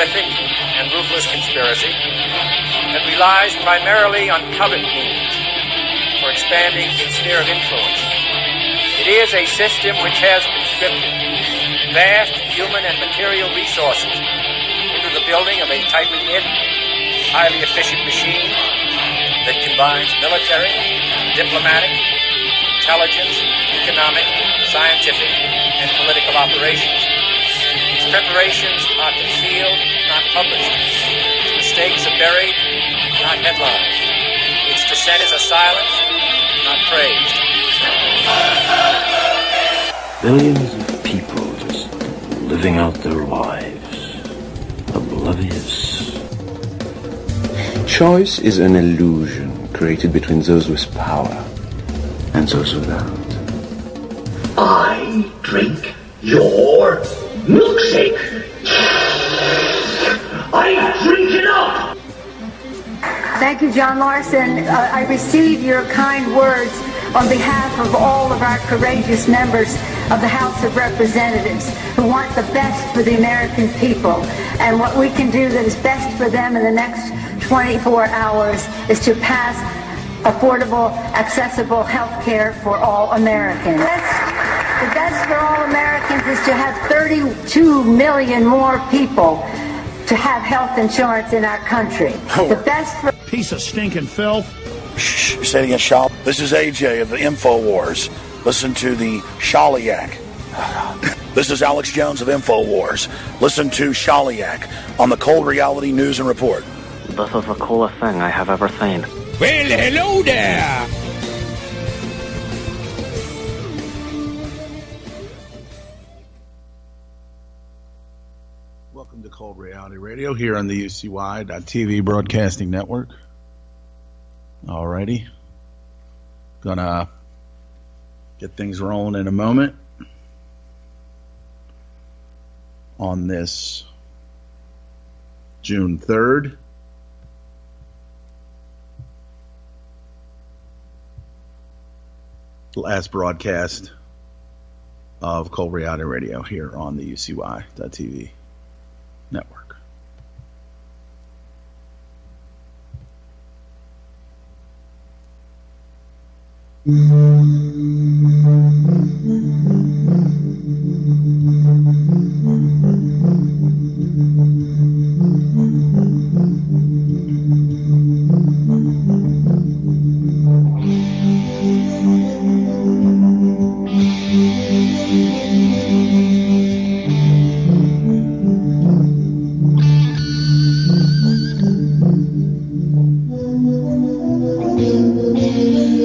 horrific and ruthless conspiracy that relies primarily on covert means for expanding its sphere of influence. It is a system which has conscripted vast human and material resources into the building of a tightly knit, highly efficient machine that combines military, diplomatic, intelligence, economic, scientific, and political operations. Its preparations are concealed, not published. Its mistakes are buried, not headlined. Its descent is a silence, not praised. Billions of people just living out their lives, oblivious. Choice is an illusion created between those with power and those without. I drink your milkshake. I drink it up. Thank you, John Larson. I receive your kind words on behalf of all of our courageous members of the House of Representatives who want the best for the American people. And what we can do that is best for them in the next 24 hours is to pass affordable, accessible health care for all Americans. The best for all Americans is to have 32 million more people to have health insurance in our country. The best for... Piece of stinking filth. Shh, say it again, Shal. This is AJ of the InfoWars. Listen to the Shaliak. This is Alex Jones of InfoWars. Listen to Shaliak on the Cold Reality News and Report. This is the coolest thing I have ever seen. Well, hello there! Welcome to Cold Reality Radio here on the UCY.TV Broadcasting Network. Alrighty. Gonna get things rolling in a moment on this June 3rd. Last broadcast of Cold Reality Radio here on the UCY.TV network.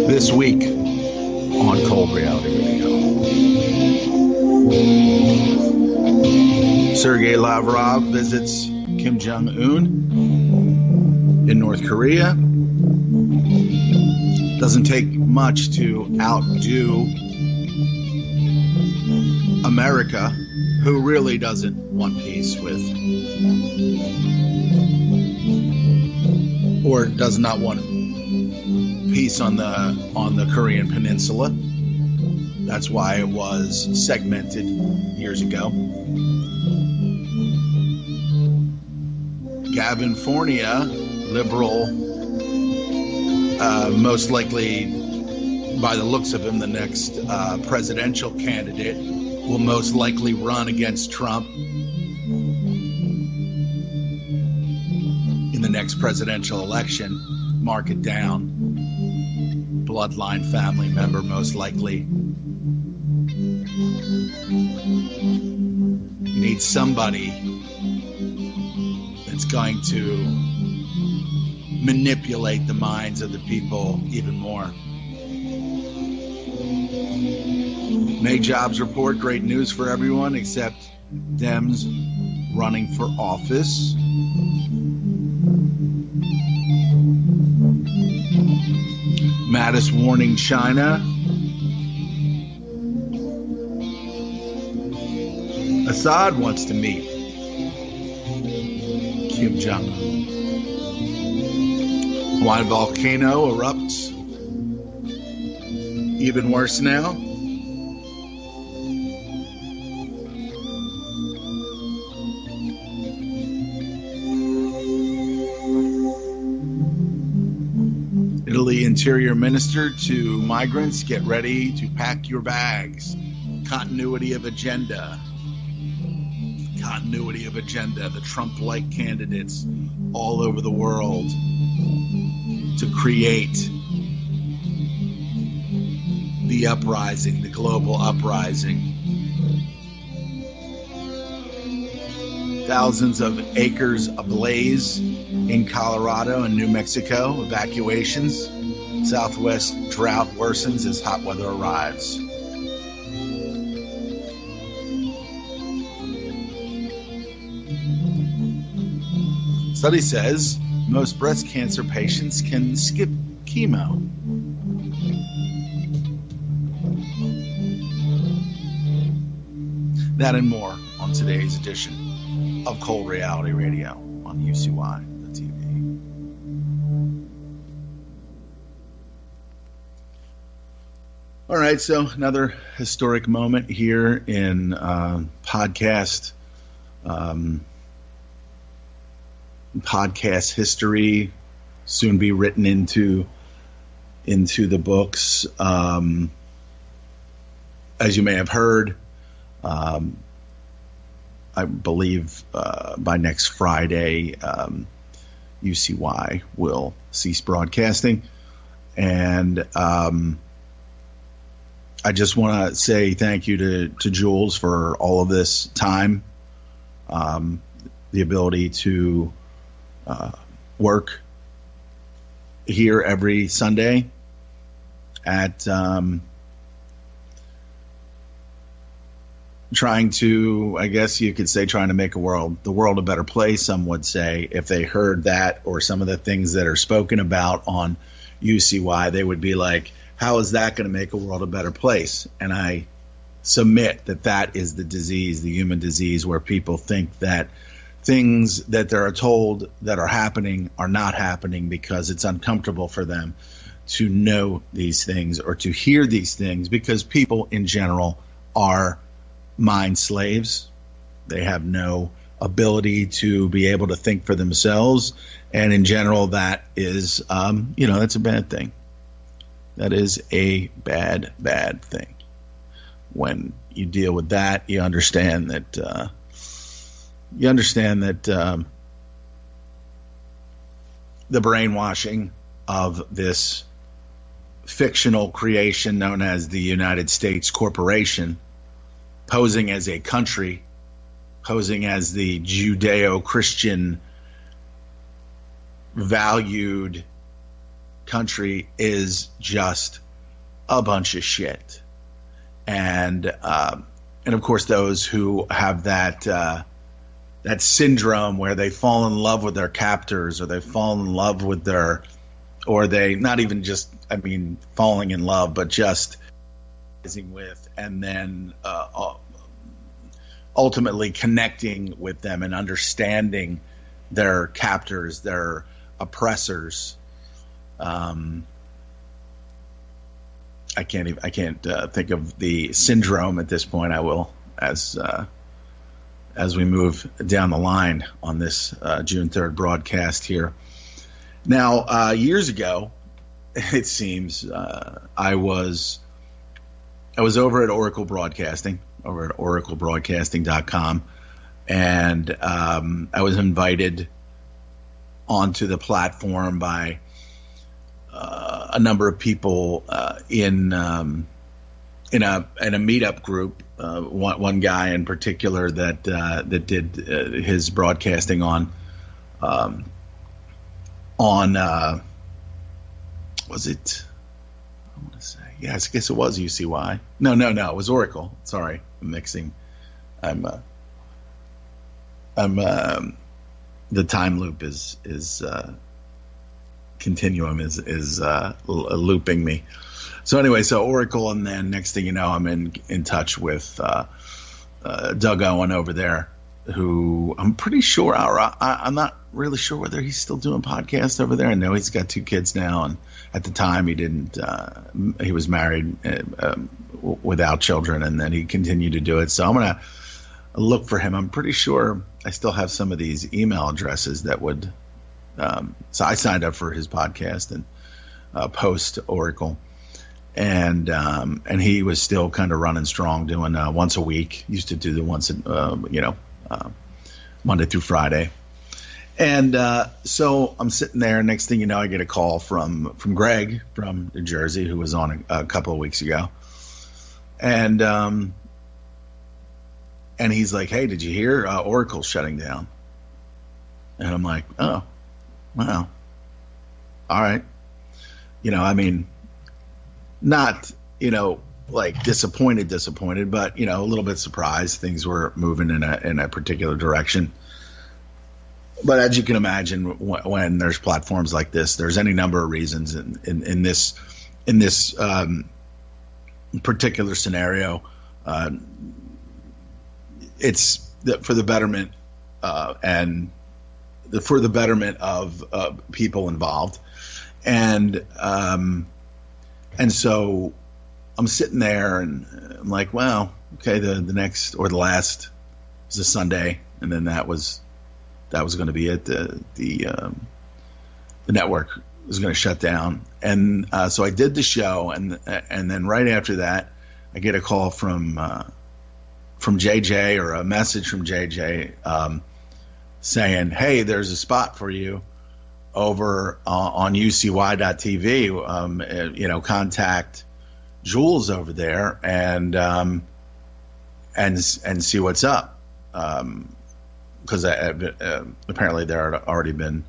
This week on Cold Reality Radio, Sergei Lavrov visits Kim Jong-un in North Korea. Doesn't take much to outdo America, who really doesn't want peace with, or does not want peace on the Korean Peninsula. That's why it was segmented years ago. Gavin Fournier, liberal, most likely, by the looks of him, the next presidential candidate, will most likely run against Trump in the next presidential election. Mark it down. Bloodline family member, most likely. You need somebody that's going to manipulate the minds of the people even more. May jobs report, great news for everyone except Dems running for office. Mattis warning China. Assad wants to meet Kim Jong-un. Hawaiian volcano erupts. Even worse now. Interior Minister to migrants, get ready to pack your bags. Continuity of agenda. Continuity of agenda. The Trump-like candidates all over the world to create the uprising, the global uprising. Thousands of acres ablaze in Colorado and New Mexico. Evacuations. Southwest drought worsens as hot weather arrives. Study says most breast cancer patients can skip chemo. That and more on today's edition of Cold Reality Radio on UCY, the TV. All right, so another historic moment here in podcast history, soon be written into the books. As you may have heard, I believe by next Friday, UCY will cease broadcasting. And I just want to say thank you to Jules for all of this time, the ability to work here every Sunday at trying to, I guess you could say, trying to make the world a better place. Some would say if they heard that or some of the things that are spoken about on UCY, they would be like, how is that going to make a world a better place? And I submit that is the disease, the human disease, where people think that things that they're told that are happening are not happening because it's uncomfortable for them to know these things or to hear these things, because people in general are mind slaves. They have no ability to be able to think for themselves. And in general, that is, that's a bad thing. That is a bad thing. When you deal with that, you understand that the brainwashing of this fictional creation known as the United States Corporation, posing as a country, posing as the Judeo-Christian valued country, is just a bunch of shit. And of course, those who have that syndrome where they fall in love with their captors, or they fall in love with or they not even just, falling in love, but just with, and then ultimately connecting with them and understanding their captors, their oppressors. I can't think of the syndrome at this point. I will as we move down the line on this June 3rd broadcast here. Now, years ago, it seems, I was over at Oracle Broadcasting, over at oraclebroadcasting.com, and I was invited onto the platform by a number of people in a meetup group. One guy in particular that did his broadcasting on was it? I want to say, yeah, I guess it was UCY. No, it was Oracle. Sorry, I'm mixing. The time loop is continuum is looping me. So anyway, so Oracle, and then next thing you know, I'm in touch with Doug Owen over there, who I'm pretty sure I'm not really sure whether he's still doing podcasts over there. I know he's got 2 kids now, and at the time he didn't. He was married without children, and then he continued to do it. So I'm gonna look for him. I'm pretty sure I still have some of these email addresses that would. So I signed up for his podcast, and post Oracle. And he was still kind of running strong, doing once a week. Used to do the Monday through Friday. And so I'm sitting there. Next thing you know, I get a call from Greg from New Jersey, who was on a couple of weeks ago. And he's like, "Hey, did you hear Oracle's shutting down?" And I'm like, "Oh, wow. All right." Not, like disappointed, but, a little bit surprised things were moving in a particular direction. But as you can imagine, when there's platforms like this, there's any number of reasons in this particular scenario. It's for the betterment for the betterment of people involved, and so I'm sitting there and I'm like, well, okay, the next or the last is a Sunday, and then that was going to be it. The network was going to shut down, and so I did the show, and then right after that, I get a call from JJ, or a message from JJ saying, "Hey, there's a spot for you over on UCY.tv. Contact Jules over there and see what's up." Because apparently there had already been,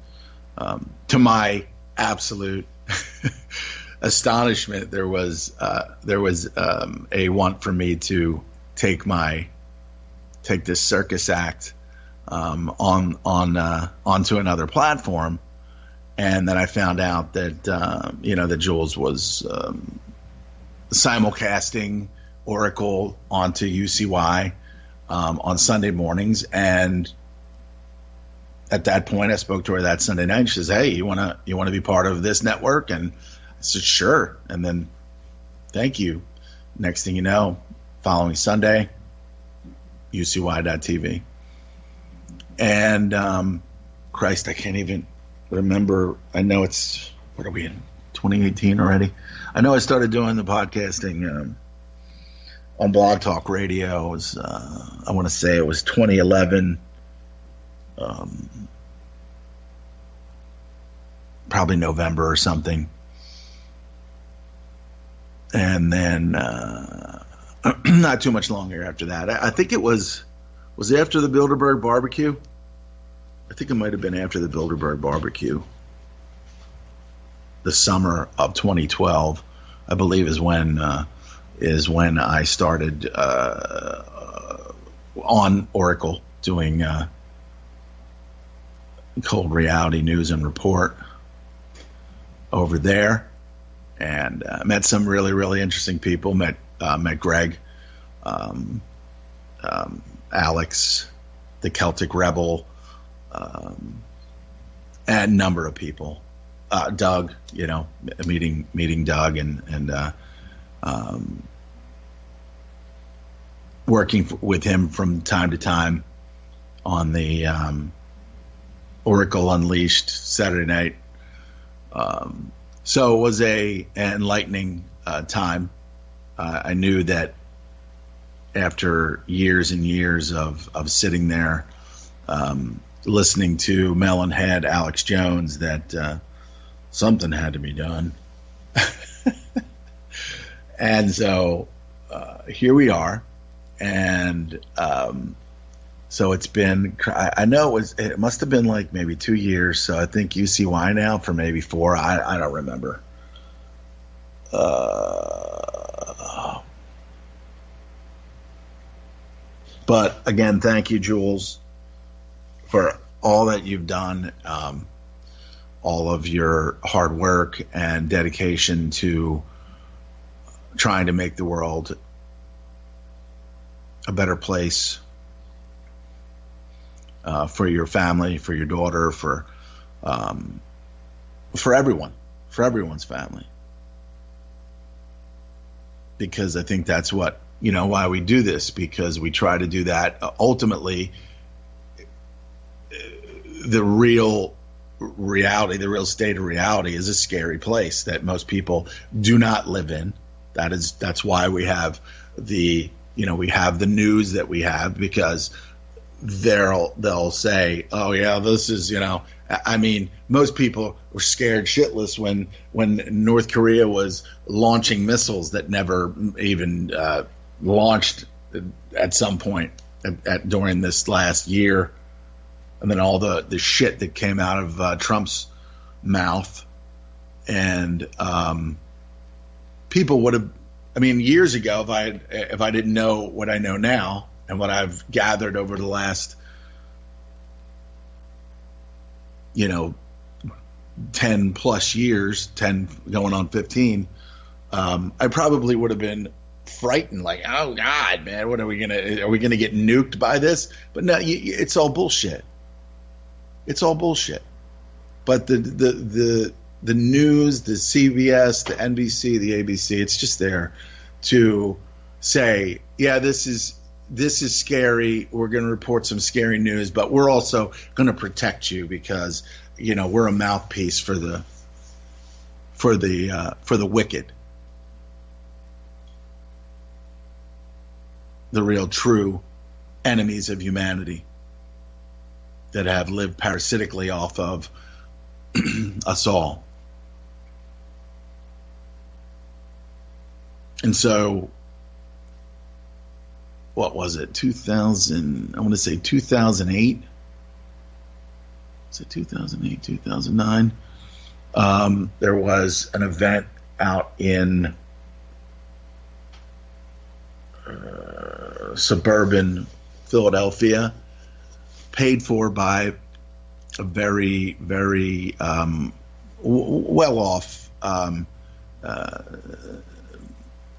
to my absolute astonishment, there was a want for me to take this circus act onto another platform, and then I found out that that Jules was simulcasting Oracle onto UCY on Sunday mornings, and at that point, I spoke to her that Sunday night. She says, "Hey, you wanna be part of this network?" And I said, "Sure." And then, thank you. Next thing you know, following Sunday, UCY.tv. And Christ, I can't even remember. I know it's, what are we in, 2018 already? I know I started doing the podcasting on Blog Talk Radio. It was, I want to say it was 2011. Probably November or something. And then not too much longer after that. I think it was it after the Bilderberg barbecue? I think it might have been after the Bilderberg barbecue. The summer of 2012, I believe, is when I started on Oracle doing Cold Reality News and Report over there, and met some really, really interesting people. Met Greg, Alex, the Celtic Rebel, and a number of people. Doug, meeting Doug and working with him from time to time on the Oracle Unleashed Saturday night. So it was an enlightening time. I knew that after years and years of sitting there listening to Melonhead Alex Jones that something had to be done. And so here we are. And so it's been, I know it must have been like maybe 2 years. So I think UCY now for maybe 4. I don't remember. But again, thank you, Jules, for all that you've done, all of your hard work and dedication to trying to make the world a better place for your family, for your daughter, for everyone, for everyone's family. Because I think that's what, why we do this, because we try to do that. Ultimately, the real reality, the real state of reality, is a scary place that most people do not live in. That's why we have the news that we have, because they'll say, oh yeah, this is, I mean, most people were scared shitless when North Korea was launching missiles that never even launched at some point during this last year. And then all the shit that came out of Trump's mouth. And people would have, I mean, years ago, if I didn't know what I know now and what I've gathered over the last, 10 plus years, 10 going on 15, I probably would have been frightened, like, oh God, man, are we gonna get nuked by this? But no, it's all bullshit. It's all bullshit. But the news, the CBS, the NBC, the ABC, it's just there to say, yeah, this is scary. We're going to report some scary news, but we're also going to protect you because, we're a mouthpiece for the wicked. The real true enemies of humanity that have lived parasitically off of us all. And so, what was it? 2000, I want to say 2008. Is it 2008, 2009? There was an event out in suburban Philadelphia, paid for by a very, very well-off, and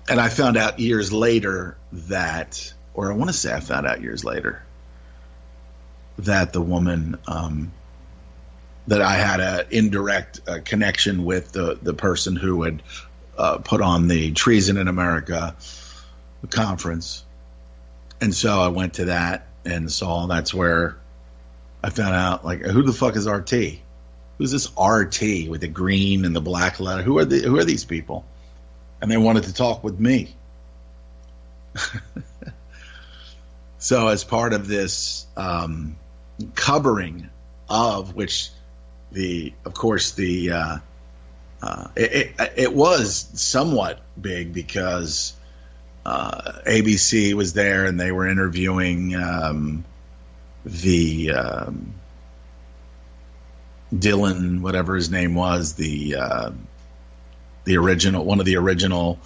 I found out years later that, or I want to say I found out years later, that the woman, that I had an indirect connection with the person who had put on the Treason in America conference. And so I went to that and saw, that's where I found out, like, who the fuck is RT? Who's this RT with the green and the black letter? Who are these people? And they wanted to talk with me. So as part of this covering of which it was somewhat big because ABC was there and they were interviewing Dylan, whatever his name was, the original, one of the original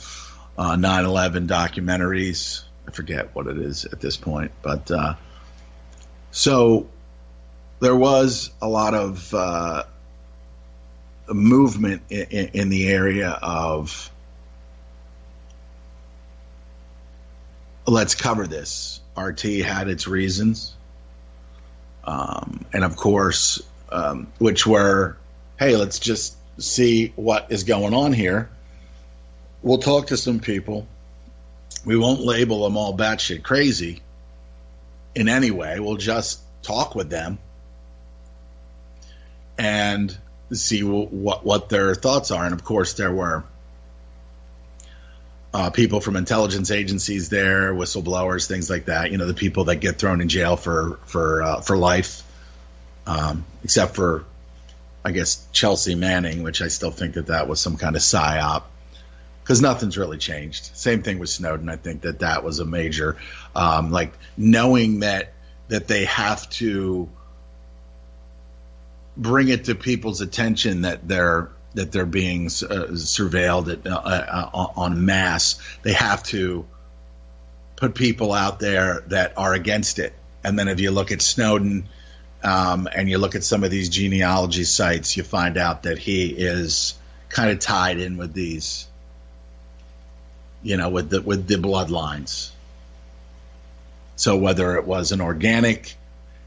9/11 documentaries. I forget what it is at this point, but so there was a lot of movement in the area of, let's cover this. RT had its reasons, and of course, which were, hey, let's just see what is going on here. We'll talk to some people. We won't label them all batshit crazy in any way. We'll just talk with them and see what their thoughts are. And of course, there were people from intelligence agencies there, whistleblowers, things like that. The people that get thrown in jail for life, except for, I guess, Chelsea Manning, which I still think that was some kind of psyop, because nothing's really changed. Same thing with Snowden. I think that was a major, like, knowing that they have to bring it to people's attention that they're being surveilled en masse. They have to put people out there that are against it. And then if you look at Snowden, and you look at some of these genealogy sites, you find out that he is kind of tied in with these, with the bloodlines. So whether it was an organic,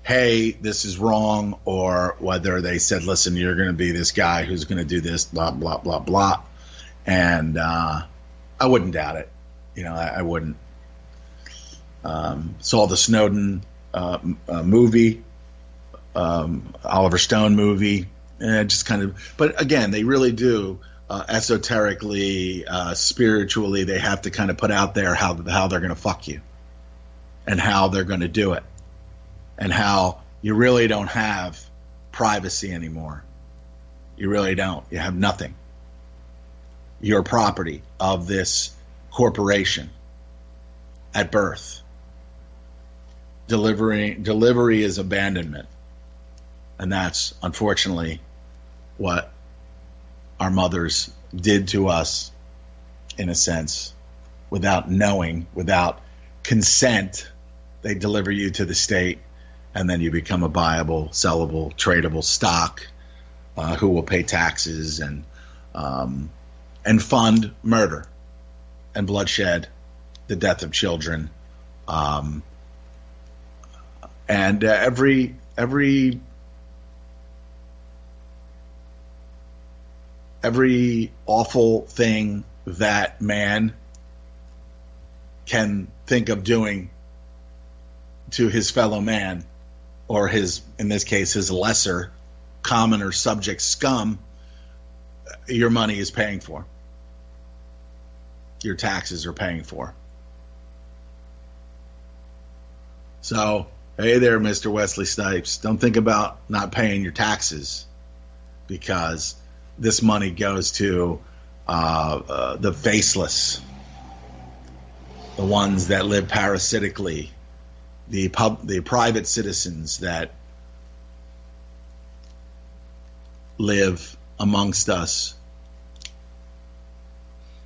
hey, this is wrong, or whether they said, listen, you're going to be this guy who's going to do this, blah, blah, blah, blah. And I wouldn't doubt it. I wouldn't. Saw the Snowden movie, Oliver Stone movie, And just kind of, but again, they really do esoterically, spiritually, they have to kind of put out there how they're going to fuck you and how they're going to do it and how you really don't have privacy anymore. You really don't. You have nothing. You're property of this corporation at birth. Delivery is abandonment. And that's unfortunately what our mothers did to us, in a sense, without knowing, without consent. They deliver you to the state, and then you become a buyable, sellable, tradable stock who will pay taxes and fund murder and bloodshed, the death of children, and every awful thing that man can think of doing to his fellow man, or his, in this case, his lesser, commoner subject scum, your money is paying for. Your taxes are paying for. So, hey there, Mr. Wesley Snipes. Don't think about not paying your taxes, because this money goes to the faceless, the ones that live parasitically, the private citizens that live amongst us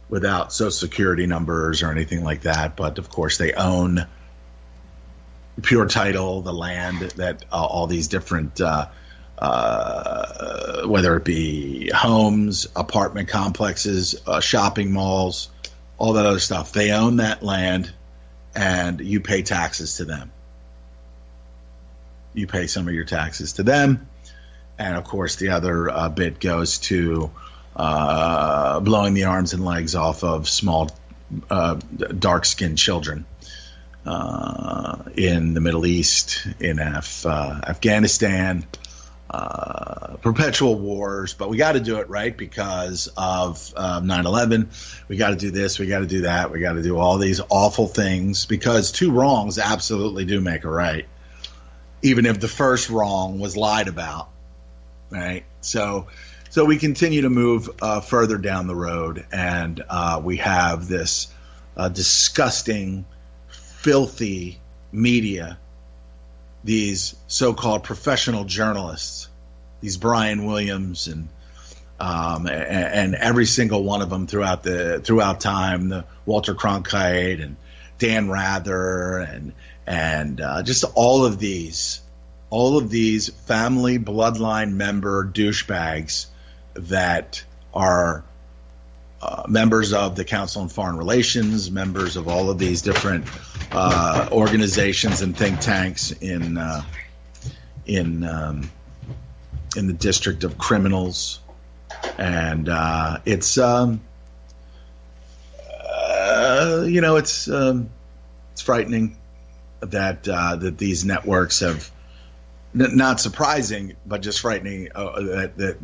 without social security numbers or anything like that. But of course, they own pure title, the land that all these different, whether it be homes, apartment complexes, shopping malls, all that other stuff. They own that land, and you pay taxes to them. You pay some of your taxes to them. And of course, the other bit goes to blowing the arms and legs off of small, dark-skinned children in the Middle East, in Afghanistan, perpetual wars. But we got to do it right because of 9/11. We got to do this. We got to do that. We got to do all these awful things, because two wrongs absolutely do make a right, even if the first wrong was lied about. Right. So we continue to move further down the road, and we have this disgusting, filthy media, these so-called professional journalists, these Brian Williams and every single one of them throughout time, the Walter Cronkite and Dan Rather and just all of these family bloodline member douchebags that are members of the Council on Foreign Relations, members of all of these different organizations and think tanks in the District of Criminals, and it's frightening that these networks have. Not surprising, but just frightening that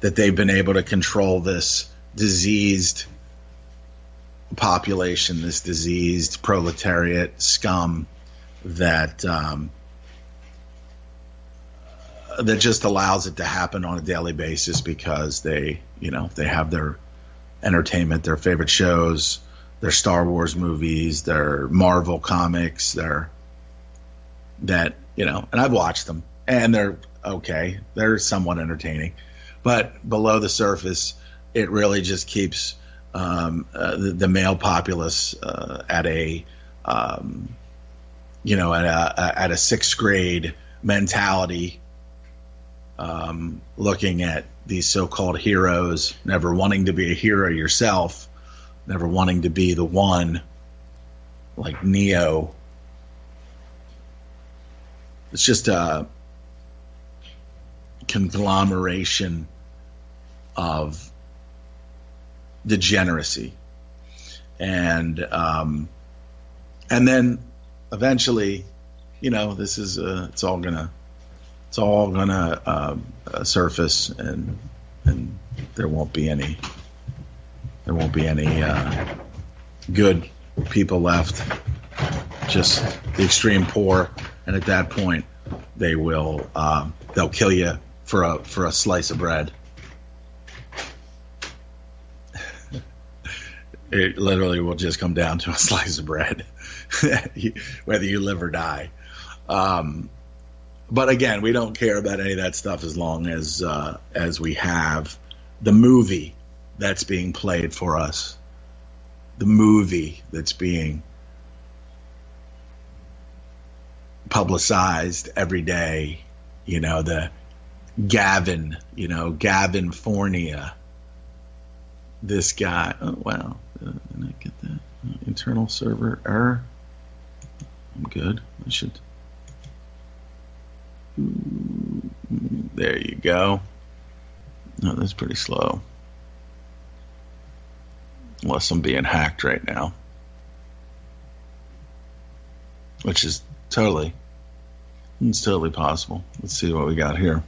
they've been able to control this diseased population, this diseased proletariat scum that just allows it to happen on a daily basis, because they have their entertainment, their favorite shows, their Star Wars movies, their Marvel comics, and I've watched them, and they're okay. They're somewhat entertaining, but below the surface, it really just keeps the male populace at a sixth grade mentality, looking at these so-called heroes, never wanting to be a hero yourself, never wanting to be the one, like Neo. It's just a conglomeration of degeneracy, and then eventually, it's all gonna It's all gonna surface, and there won't be any good people left. Just the extreme poor, and at that point, they'll kill you for a slice of bread. It literally will just come down to a slice of bread, whether you live or die. But again, we don't care about any of that stuff as long as we have the movie that's being played for us, the movie that's being publicized every day. You know, the Gavin Fornia. This guy. Oh, wow. Did I get that? Internal server error. I'm good. I should. There you go. No, that's pretty slow. Unless I'm being hacked right now. Which is totally possible. Let's see what we got here.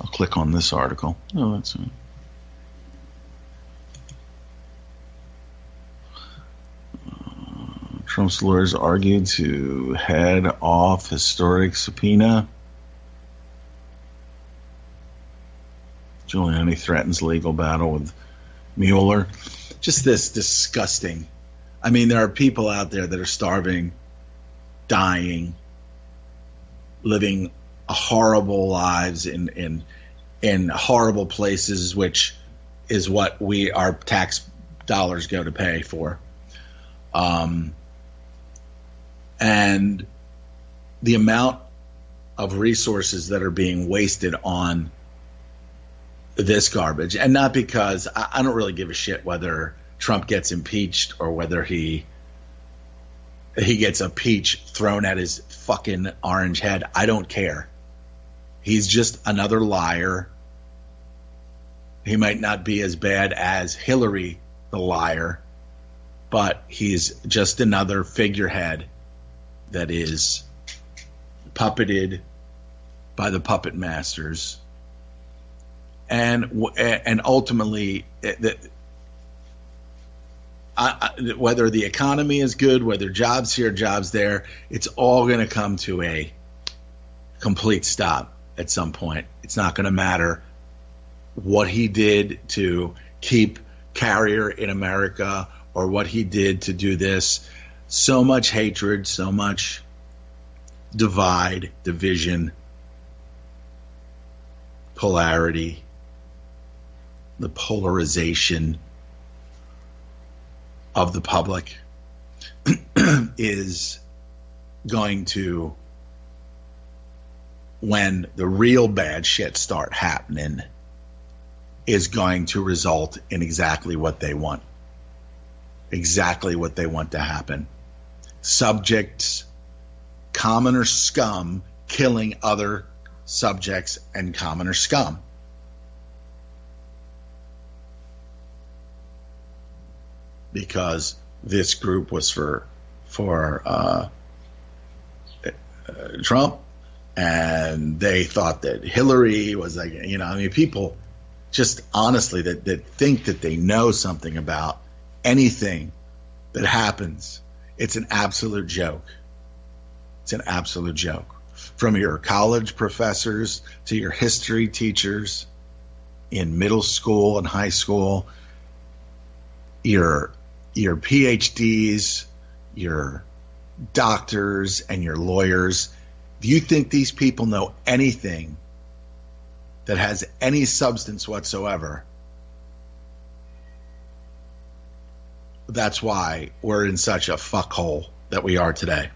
I'll click on this article. Oh, that's it. Trump's lawyers argued to head off historic subpoena. Giuliani threatens legal battle with Mueller. Just this disgusting. I mean, there are people out there that are starving, dying, living horrible lives in horrible places, which is what our tax dollars go to pay for. And the amount of resources that are being wasted on this garbage, and not because I don't really give a shit whether Trump gets impeached or whether he gets a peach thrown at his fucking orange head. I don't care. He's just another liar. He might not be as bad as Hillary the liar, but he's just another figurehead that is puppeted by the puppet masters. And ultimately, whether the economy is good, whether jobs here, jobs there, it's all going to come to a complete stop at some point. It's not going to matter what he did to keep Carrier in America or what he did to do this. So much hatred, so much divide, division, polarity, the polarization of the public is going to, when the real bad shit start happening, is going to result in exactly what they want. Exactly what they want to happen. Subjects, commoner scum, killing other subjects and commoner scum. Because this group was for Trump, and they thought that Hillary was like, people just honestly that think that they know something about anything that happens. It's an absolute joke. It's an absolute joke. From your college professors to your history teachers in middle school and high school, your PhDs, your doctors, and your lawyers. Do you think these people know anything that has any substance whatsoever? That's why we're in such a fuckhole that we are today.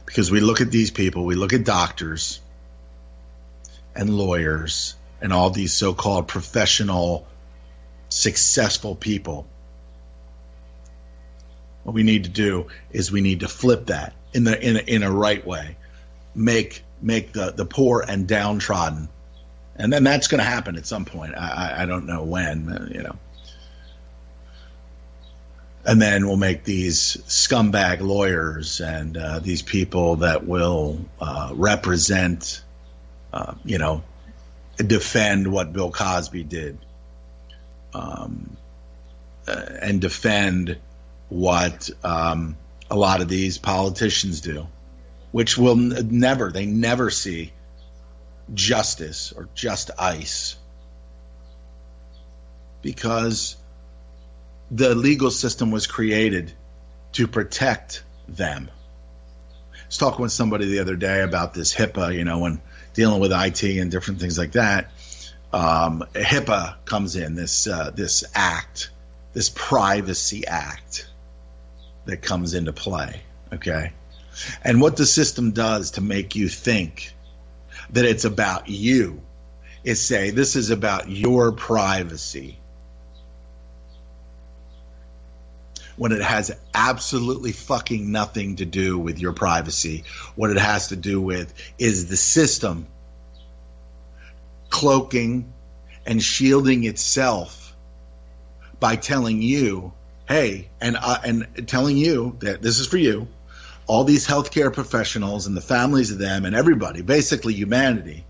Because we look at these people, we look at doctors and lawyers and all these so-called professional, successful people. What we need to do is we need to flip that in a right way. Make the poor and downtrodden. And then that's going to happen at some point. I don't know when, And then we'll make these scumbag lawyers and these people that will represent, defend what Bill Cosby did, and defend what a lot of these politicians do, which will they never see justice or just ice, because the legal system was created to protect them. I was talking with somebody the other day about this HIPAA, when dealing with IT and different things like that. HIPAA comes in, this act, this privacy act that comes into play, okay? And what the system does to make you think that it's about you is say, this is about your privacy, when it has absolutely fucking nothing to do with your privacy. What it has to do with is the system cloaking and shielding itself by telling you, hey, and telling you that this is for you, all these healthcare professionals and the families of them and everybody, basically humanity,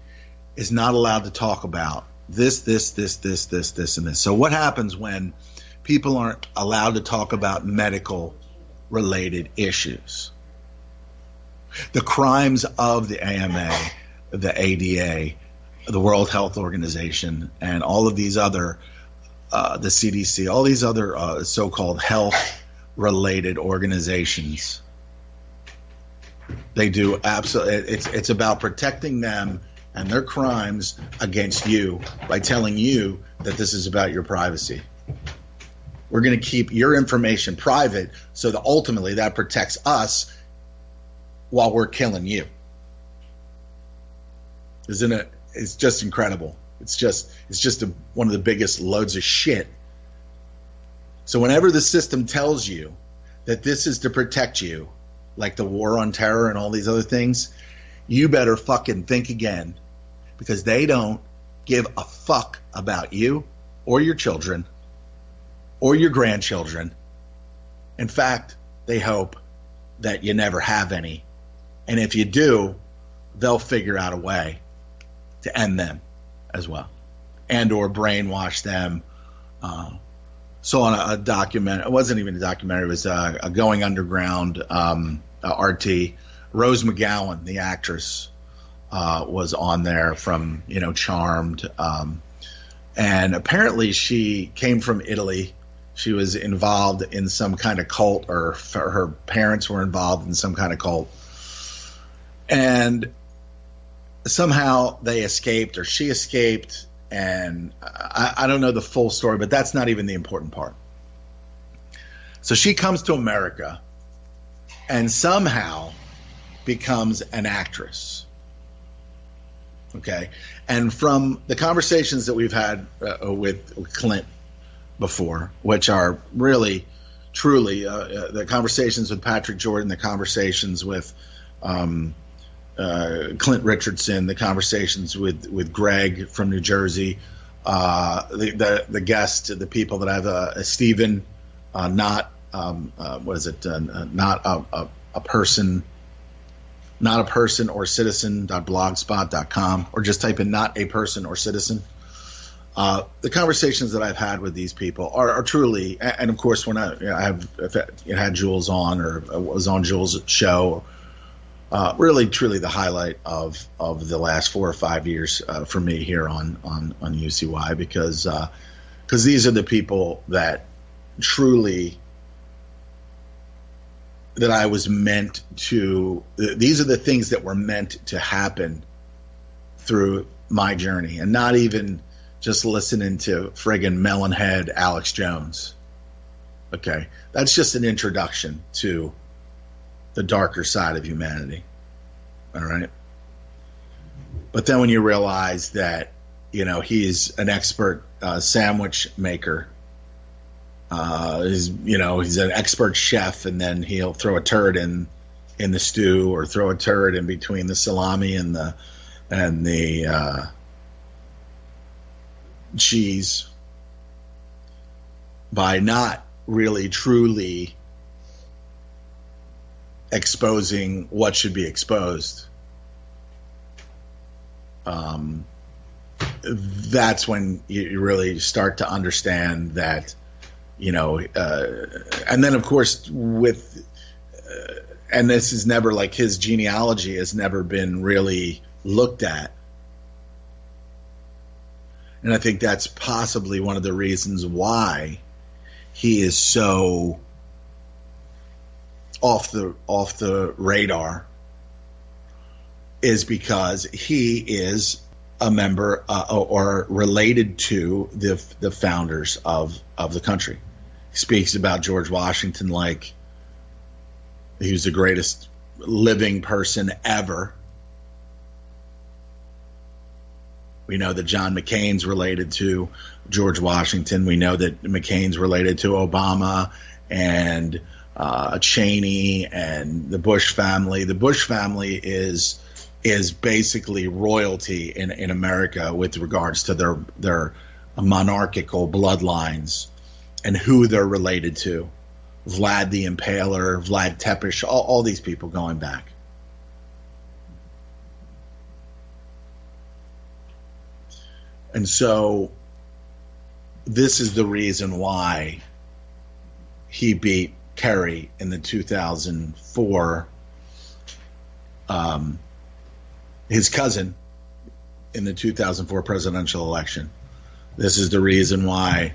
is not allowed to talk about this, and this. So what happens when people aren't allowed to talk about medical related issues? The crimes of the AMA, the ADA, the World Health Organization, and all of these other, the CDC, all these other so-called health related organizations, they do absolutely, it's about protecting them and their crimes against you by telling you that this is about your privacy. We're going to keep your information private so that ultimately that protects us while we're killing you. Isn't it? It's just incredible. It's just one of the biggest loads of shit. So whenever the system tells you that this is to protect you, like the war on terror and all these other things, you better fucking think again, because they don't give a fuck about you or your children or your grandchildren. In fact, they hope that you never have any. And if you do, they'll figure out a way to end them as well, and or brainwash them. So on a document, it wasn't even a documentary, it was a Going Underground RT. Rose McGowan, the actress, was on there from, Charmed. And apparently she came from Italy. She was involved in some kind of cult, or her parents were involved in some kind of cult. And somehow they escaped, or she escaped, and I don't know the full story, but that's not even the important part. So she comes to America and somehow becomes an actress. Okay. And from the conversations that we've had with Clint before, which are really, truly the conversations with Patrick Jordan, the conversations with Clint Richardson, the conversations with Greg from New Jersey, the guest, the people that have Stephen, not a person or citizen.blogspot.com, or just type in not a person or citizen. The conversations that I've had with these people are truly, and of course when I had Jules on, or was on Jules' show, really truly the highlight of the last 4 or 5 years for me here on UCY, because these are the people that truly, that I was meant to, these are the things that were meant to happen through my journey, and not even just listening to friggin' melonhead Alex Jones. Okay, that's just an introduction to the darker side of humanity. All right. But then when you realize that, he's an expert sandwich maker, he's an expert chef, and then he'll throw a turd in the stew, or throw a turd in between the salami and the cheese, by not really truly exposing what should be exposed, that's when you really start to understand that, and then of course with, and this is never like his genealogy has never been really looked at. And I think that's possibly one of the reasons why he is so off the radar, is because he is a member or related to the founders of the country. He speaks about George Washington like he was the greatest living person ever. We know that John McCain's related to George Washington. We know that McCain's related to Obama and Cheney and the Bush family. The Bush family is basically royalty in America with regards to their monarchical bloodlines and who they're related to. Vlad the Impaler, Vlad Tepes, all these people going back. And so this is the reason why he beat Kerry in the 2004, his cousin in the 2004 presidential election. This is the reason why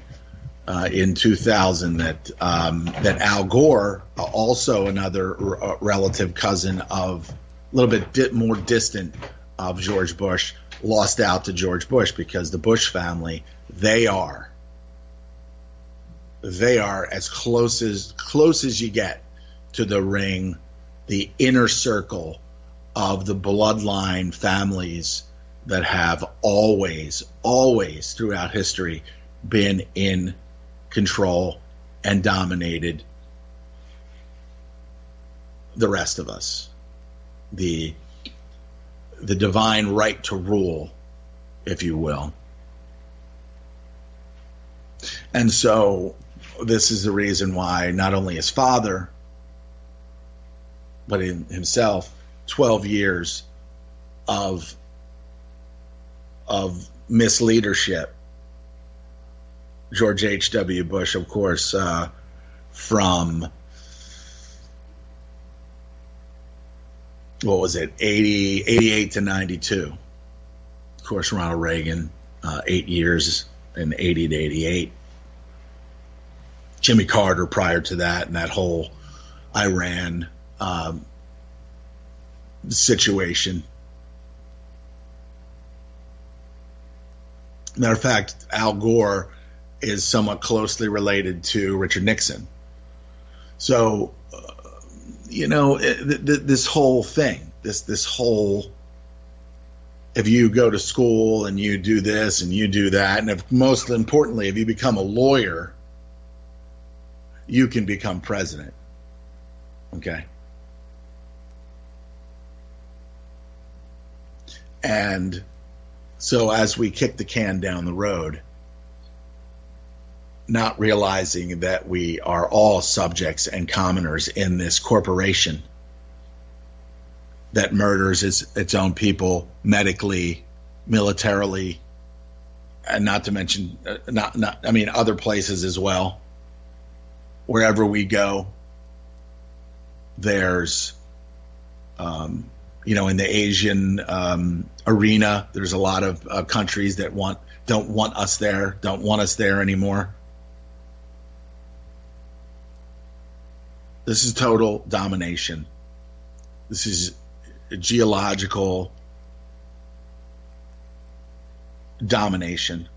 in 2000 that Al Gore, also another relative cousin of a little bit more distant of George Bush, lost out to George Bush, because the Bush family, they are as close as you get to the ring, the inner circle of the bloodline families that have always throughout history been in control and dominated the rest of us. The divine right to rule, if you will. And so this is the reason why not only his father, but in himself, 12 years of misleadership. George H.W. Bush, of course, from what was it, 88 to 92. Of course, Ronald Reagan, 8 years, in 80 to 88. Jimmy Carter prior to that, and that whole Iran situation. Matter of fact, Al Gore is somewhat closely related to Richard Nixon. So, this whole thing, this whole, if you go to school and you do this and you do that, and most importantly, if you become a lawyer, you can become president. Okay? And so as we kick the can down the road, not realizing that we are all subjects and commoners in this corporation that murders its own people medically, militarily, and not to mention other places as well. Wherever we go, there's in the Asian arena, there's a lot of countries that don't want us there anymore. This is total domination. This is geological domination.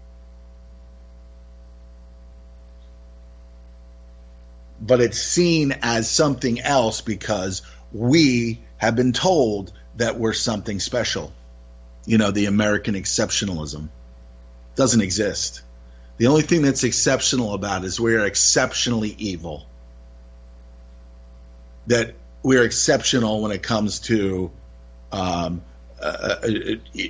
But it's seen as something else because we have been told that we're something special. The American exceptionalism doesn't exist. The only thing that's exceptional about it is we are exceptionally evil. That we're exceptional when it comes to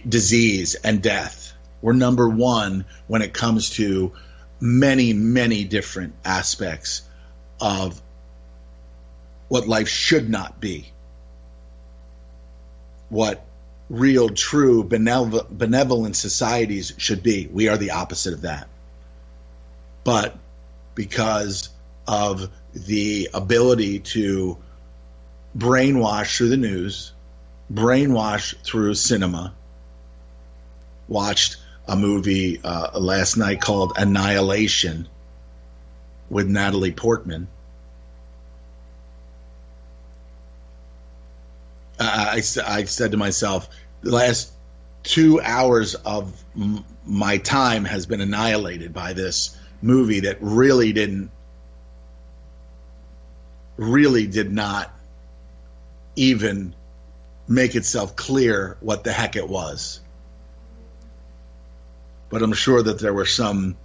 disease and death. We're number one when it comes to many, many different aspects of what life should not be, what real, true, benevolent societies should be. We are the opposite of that. But because of the ability to brainwash through the news, brainwash through cinema, watched a movie last night called Annihilation with Natalie Portman. I said to myself, the last 2 hours of my time has been annihilated by this movie that really did not even make itself clear what the heck it was. But I'm sure that there were some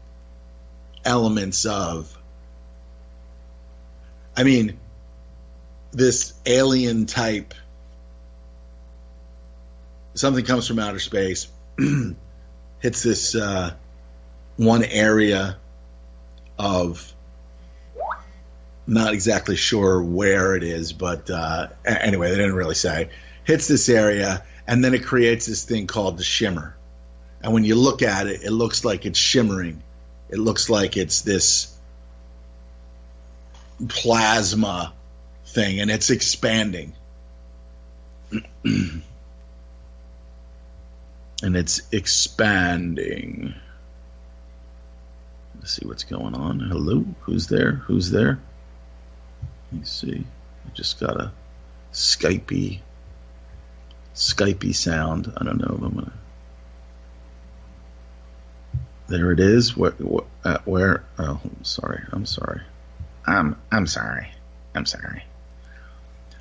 elements of, I mean, this alien type, something comes from outer space, hits this one area of, not exactly sure where it is, but anyway, they didn't really say, hits this area, and then it creates this thing called the shimmer. And when you look at it, it looks like it's shimmering. It looks like it's this plasma thing, and it's expanding. And it's expanding. Let's see what's going on. Hello? Who's there? Who's there? Let me see. I just got a Skypey sound. I don't know if I'm going to... There it is. Where? Oh, I'm sorry. I'm sorry.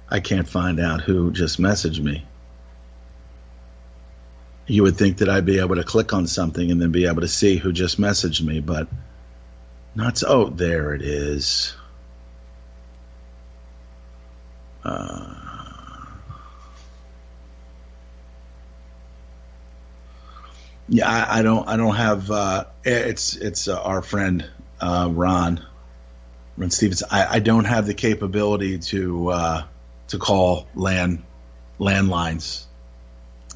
I can't find out who just messaged me. You would think that I'd be able to click on something and then be able to see who just messaged me, but not so. Oh, there it is. Yeah, I don't have. It's our friend Ron Stevens. I don't have the capability to call landlines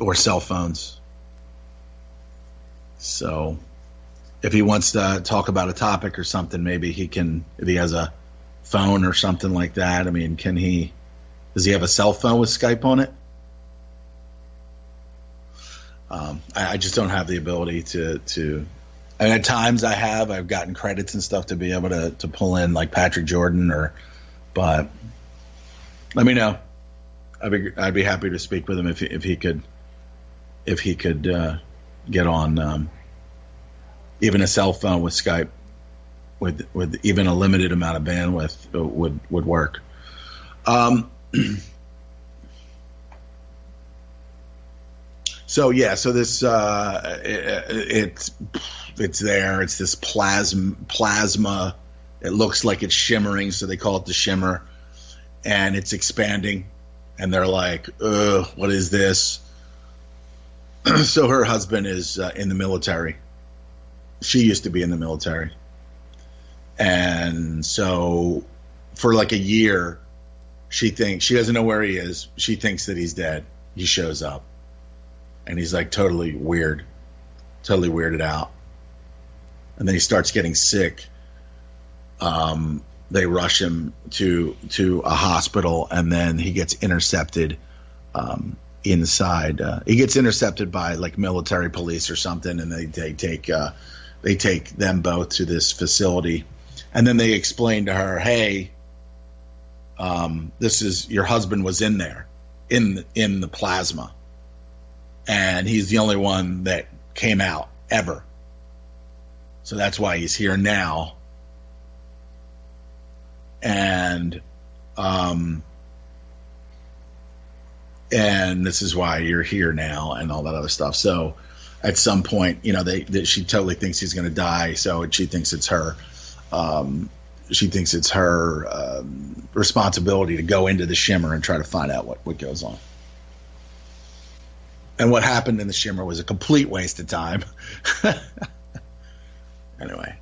or cell phones. So, if he wants to talk about a topic or something, maybe he can. If he has a phone or something like that, I mean, can he? Does he have a cell phone with Skype on it? I just don't have the ability to. And at times I've gotten credits and stuff to be able to pull in like Patrick Jordan but let me know. I'd be happy to speak with him if he could get on even a cell phone with Skype with even a limited amount of bandwidth would work. So this it's there. It's this plasma. It looks like it's shimmering, so they call it the shimmer, and it's expanding. And they're like, "Ugh, what is this?" So her husband is in the military. She used to be in the military, and so for like a year, she doesn't know where he is. She thinks that he's dead. He shows up. And he's like totally weirded out. And then he starts getting sick. They rush him to a hospital, and then he gets intercepted inside. He gets intercepted by like military police or something, and they take them both to this facility, and then they explain to her, "Hey, this is your husband was in there, in the plasma." And he's the only one that came out ever. So that's why he's here now. And this is why you're here now and all that other stuff. So at some point, she totally thinks he's going to die. So she thinks it's her. She thinks it's her responsibility to go into the shimmer and try to find out what goes on. And what happened in the shimmer was a complete waste of time. Anyway.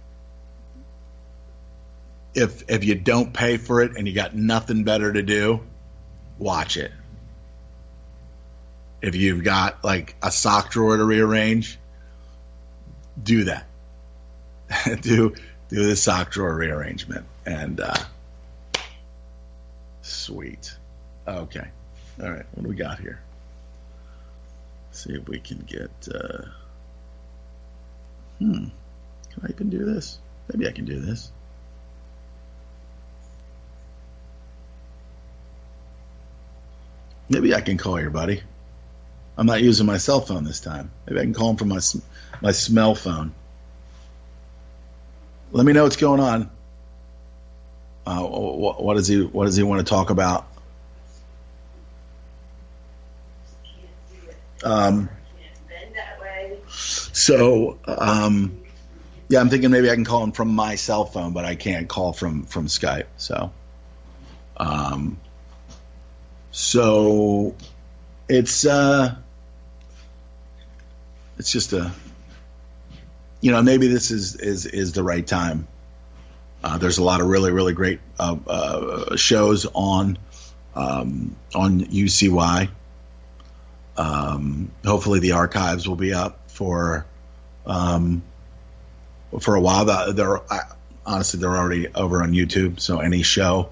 if you don't pay for it and you got nothing better to do, watch it. If you've got like a sock drawer to rearrange, do that. do the sock drawer rearrangement. And sweet. Okay. All right. What do we got here? See if we can get can I even do this? Maybe I can do this. Maybe I can call your buddy. I'm not using my cell phone this time. Maybe I can call him from my smell phone. Let me know what's going on. What does he want to talk about? Yeah, I'm thinking maybe I can call him from my cell phone, but I can't call from Skype. So it's just maybe this is the right time. There's a lot of really, really great shows on UCY. Hopefully the archives will be up for a while. They're already over on YouTube. So any show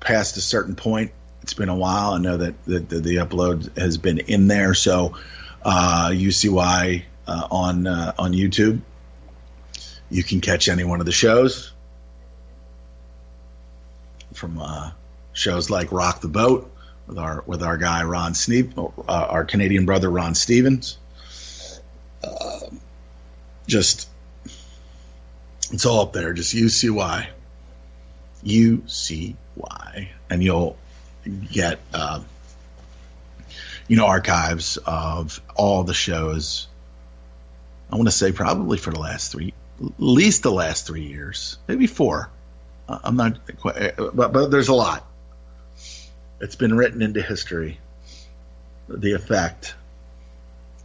past a certain point, it's been a while. I know that the upload has been in there. So UCY on YouTube, you can catch any one of the shows from shows like Rock the Boat with our guy Ron our Canadian brother Ron Stevens. Just it's all up there. Just UCY, and you'll get archives of all the shows. I want to say probably for at least the last 3 years, maybe 4. I'm not quite, but there's a lot. It's been written into history, the effect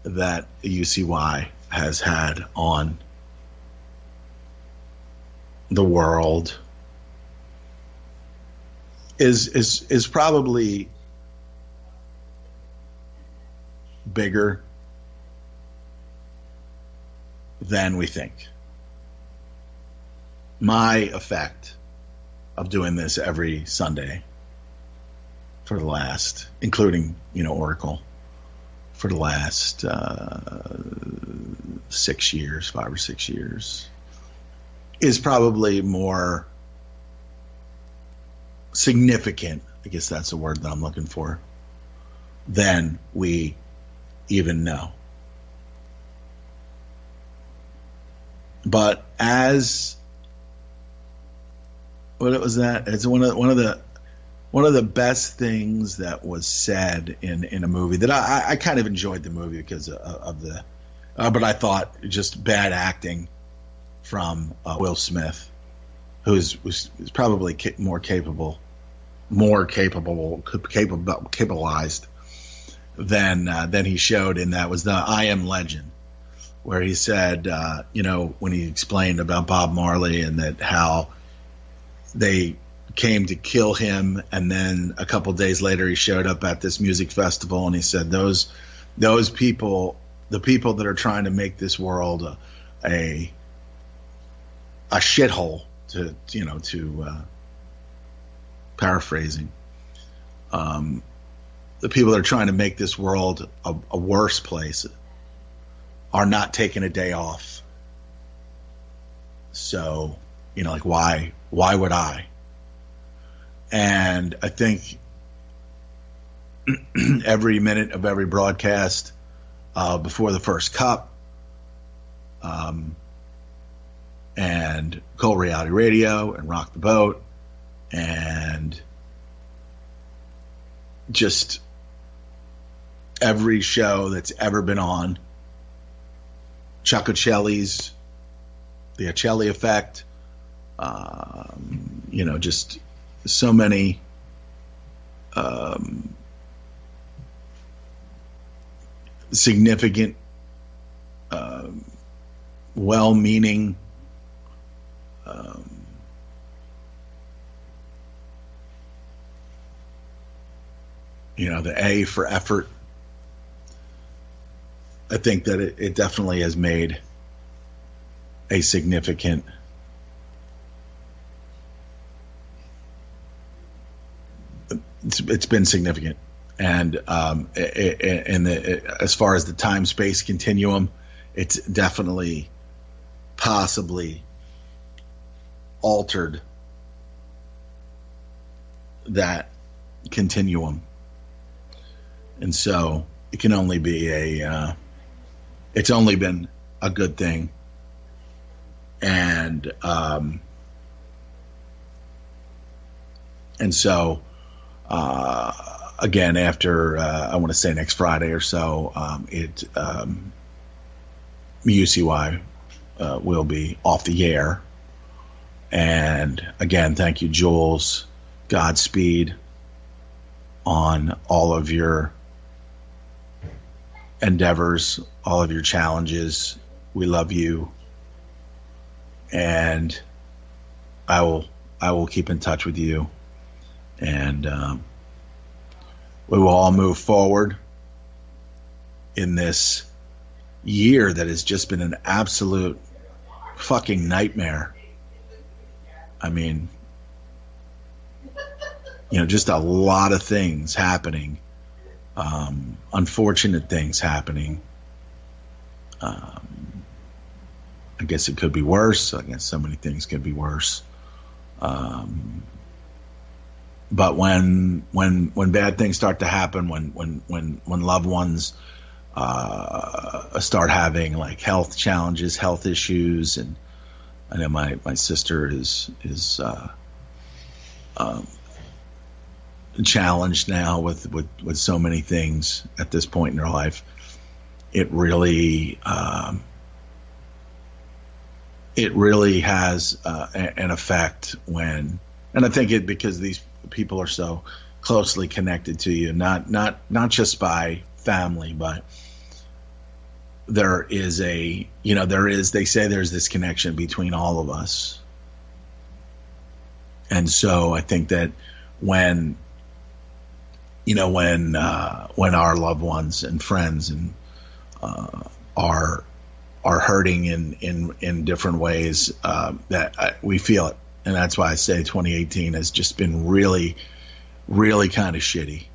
that UCY has had on the world is probably bigger than we think. My effect of doing this every Sunday for the last, including Oracle, for the last 6 years, 5 or 6 years, is probably more significant, I guess that's the word that I'm looking for, than we even know. But it's one of the best things that was said in a movie that I kind of enjoyed the movie because of the but I thought just bad acting from Will Smith, was probably capabilized than he showed in that was the I Am Legend, where he said when he explained about Bob Marley and that how they came to kill him, and then a couple days later he showed up at this music festival and he said those people, the people that are trying to make this world a shithole, to paraphrasing, the people that are trying to make this world a worse place are not taking a day off. So why would I? And I think every minute of every broadcast before the first cup, and Cold Reality Radio and Rock the Boat, and just every show that's ever been on, Chuck Uccelli's The Uccelli Effect, just so many significant, well-meaning the A for effort. I think that it definitely has made a significant it's been significant. And as far as the time-space continuum, it's definitely possibly altered that continuum. And so it can only be it's only been a good thing. And so again, after I want to say next Friday or so, UCY will be off the air. And again, thank you, Jules. Godspeed on all of your endeavors, all of your challenges. We love you, and I will keep in touch with you, and we will all move forward in this year that has just been an absolute fucking nightmare. I mean, just a lot of things happening, unfortunate things happening. I guess it could be worse. I guess so many things could be worse. But when bad things start to happen, when loved ones start having like health challenges, health issues, and I know my sister is challenged now with so many things at this point in her life. It really has an effect when, and I think because these people are so closely connected to you, not just by family, but they say there's this connection between all of us. And so I think that when our loved ones and friends and are hurting in different ways, that we feel it. And that's why I say 2018 has just been really, really kind of shitty.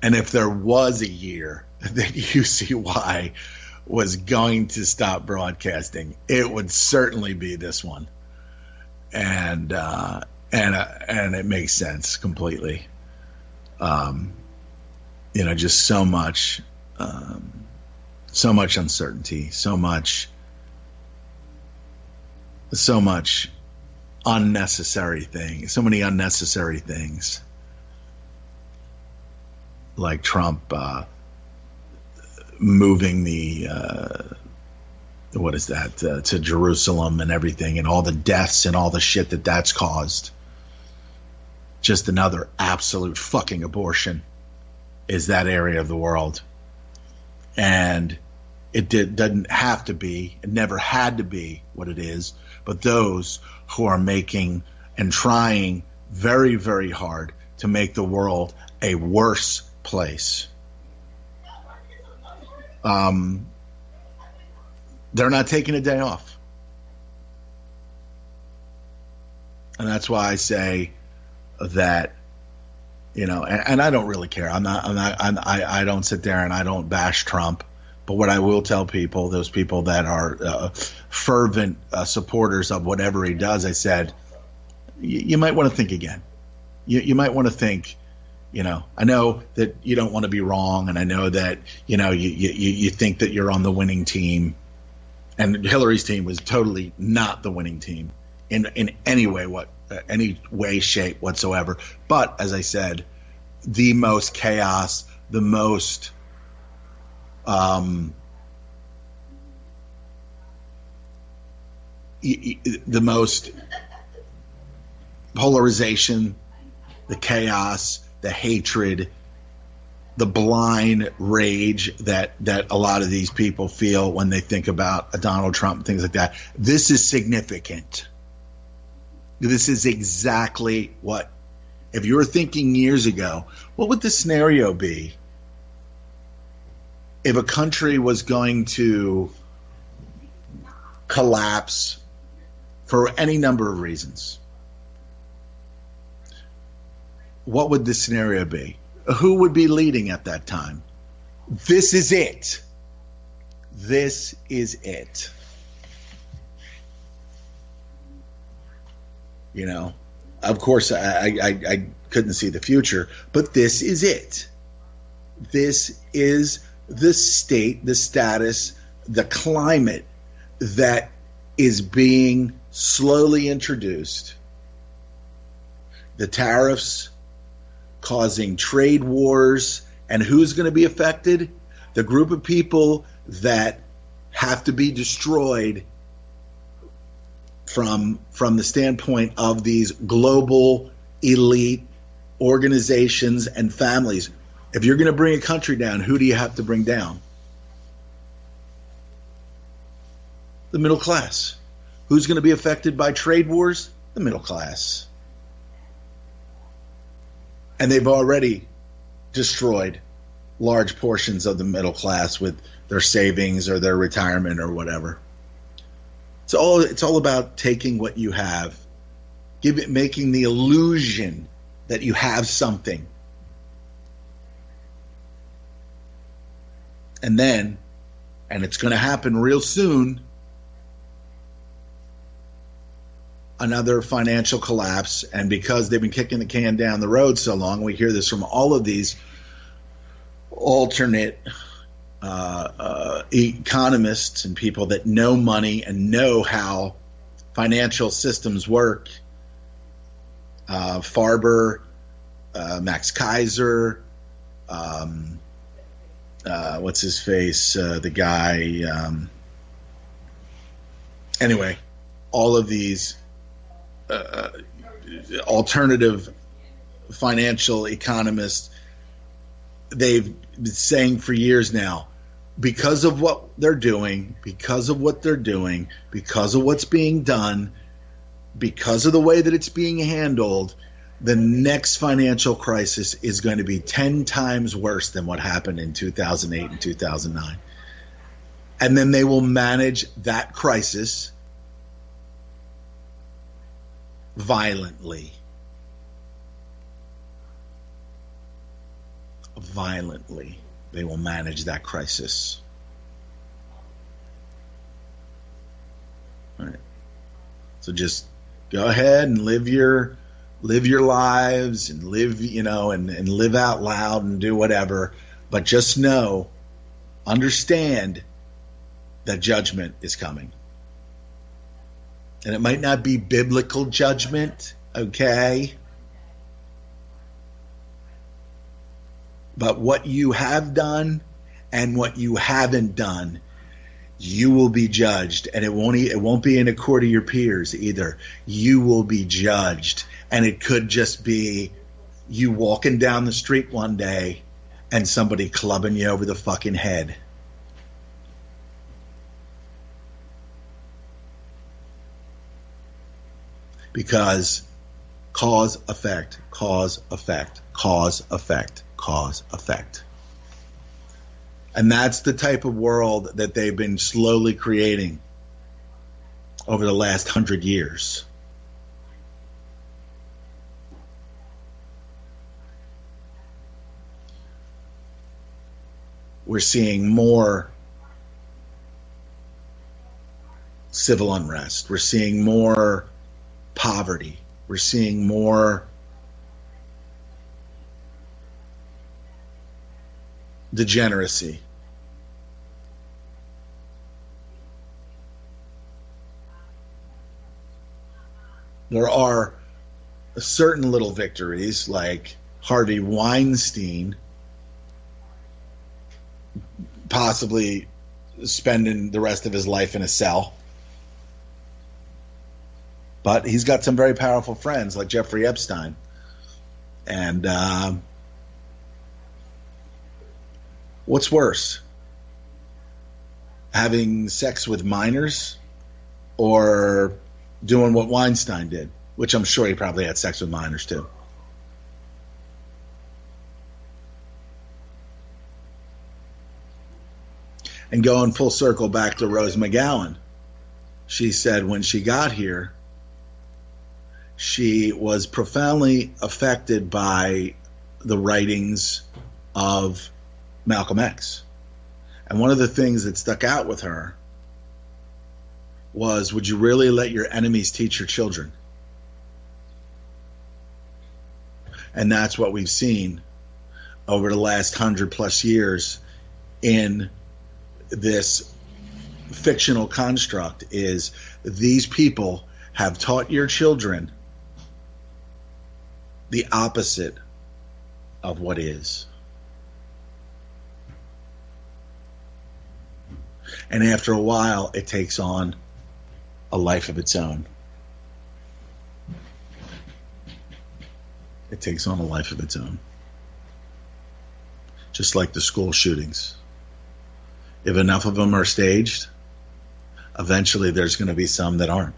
And if there was a year that UCY was going to stop broadcasting, it would certainly be this one. And it makes sense completely. Just so much uncertainty, so much unnecessary things, so many unnecessary things, like Trump moving to Jerusalem and everything, and all the deaths and all the shit that's caused. Just another absolute fucking abortion is that area of the world. And it doesn't have to be, it never had to be what it is, but those who are making and trying very, very hard to make the world a worse place, they're not taking a day off. And that's why I say that, and I don't really care. I don't sit there and I don't bash Trump. But what I will tell people, those people that are fervent supporters of whatever he does, I said, you might want to think again. You might want to think, I know that you don't want to be wrong, and I know that, you think that you're on the winning team. And Hillary's team was totally not the winning team in any way, shape whatsoever. But as I said, the most chaos, the most polarization, the chaos, the hatred, the blind rage that a lot of these people feel when they think about Donald Trump and things like that. This is significant. This is exactly what If you were thinking years ago, what would the scenario be if a country was going to collapse for any number of reasons? What would the scenario be? Who would be leading at that time? This is it. This is it. You know, of course, I couldn't see the future, but this is it. This is the state, the status, the climate that is being slowly introduced. The tariffs causing trade wars, and who's going to be affected? The group of people that have to be destroyed from the standpoint of these global elite organizations and families. If you're going to bring a country down, who do you have to bring down? The middle class. Who's going to be affected by trade wars? The middle class. And they've already destroyed large portions of the middle class with their savings or their retirement or whatever. It's all about taking what you have, making the illusion that you have something. And then, and it's going to happen real soon, another financial collapse. And because they've been kicking the can down the road so long, we hear this from all of these alternate economists and people that know money and know how financial systems work. Farber, Max Kaiser, what's his face, the guy. Anyway, all of these alternative financial economists, they've been saying for years now, because of what they're doing, because of what's being done, because of the way that it's being handled, the next financial crisis is going to be 10 times worse than what happened in 2008 and 2009. And then they will manage that crisis violently. Violently, they will manage that crisis. All right. So just go ahead and live your lives and live, and live out loud and do whatever. But just understand that judgment is coming. And it might not be biblical judgment, okay? But what you have done and what you haven't done, you will be judged. And it won't be in a court of your peers either. You will be judged. And it could just be you walking down the street one day and somebody clubbing you over the fucking head. Because cause, effect, cause, effect, cause, effect, cause, effect. And that's the type of world that they've been slowly creating over the last 100 years. We're seeing more civil unrest. We're seeing more poverty. We're seeing more degeneracy. There are certain little victories, like Harvey Weinstein possibly spending the rest of his life in a cell. But he's got some very powerful friends like Jeffrey Epstein. And what's worse? Having sex with minors or doing what Weinstein did? Which I'm sure he probably had sex with minors too. And going full circle back to Rose McGowan, she said when she got here, she was profoundly affected by the writings of Malcolm X. And one of the things that stuck out with her was, would you really let your enemies teach your children? And that's what we've seen over the last 100+ years in this fictional construct, is these people have taught your children the opposite of what is. And after a while, it takes on a life of its own. It takes on a life of its own. Just like the school shootings. If enough of them are staged, eventually there's going to be some that aren't.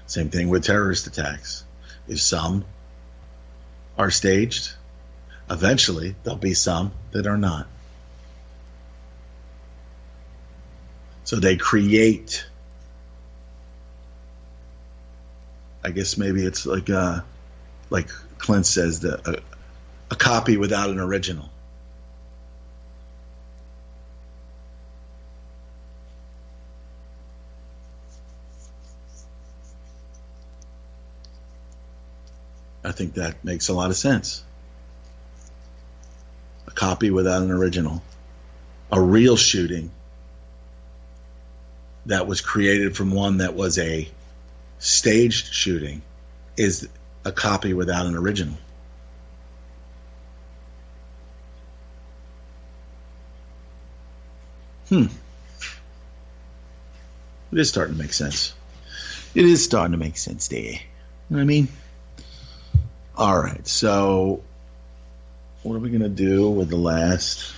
Same thing with terrorist attacks. If some are staged, eventually there'll be some that are not. So they create, I guess maybe it's like Clint says, a copy without an original. I think that makes a lot of sense. A copy without an original. A real shooting that was created from one that was a staged shooting is a copy without an original. It is starting to make sense. It is starting to make sense there. You know what I mean? All right, so what are we going to do with the last...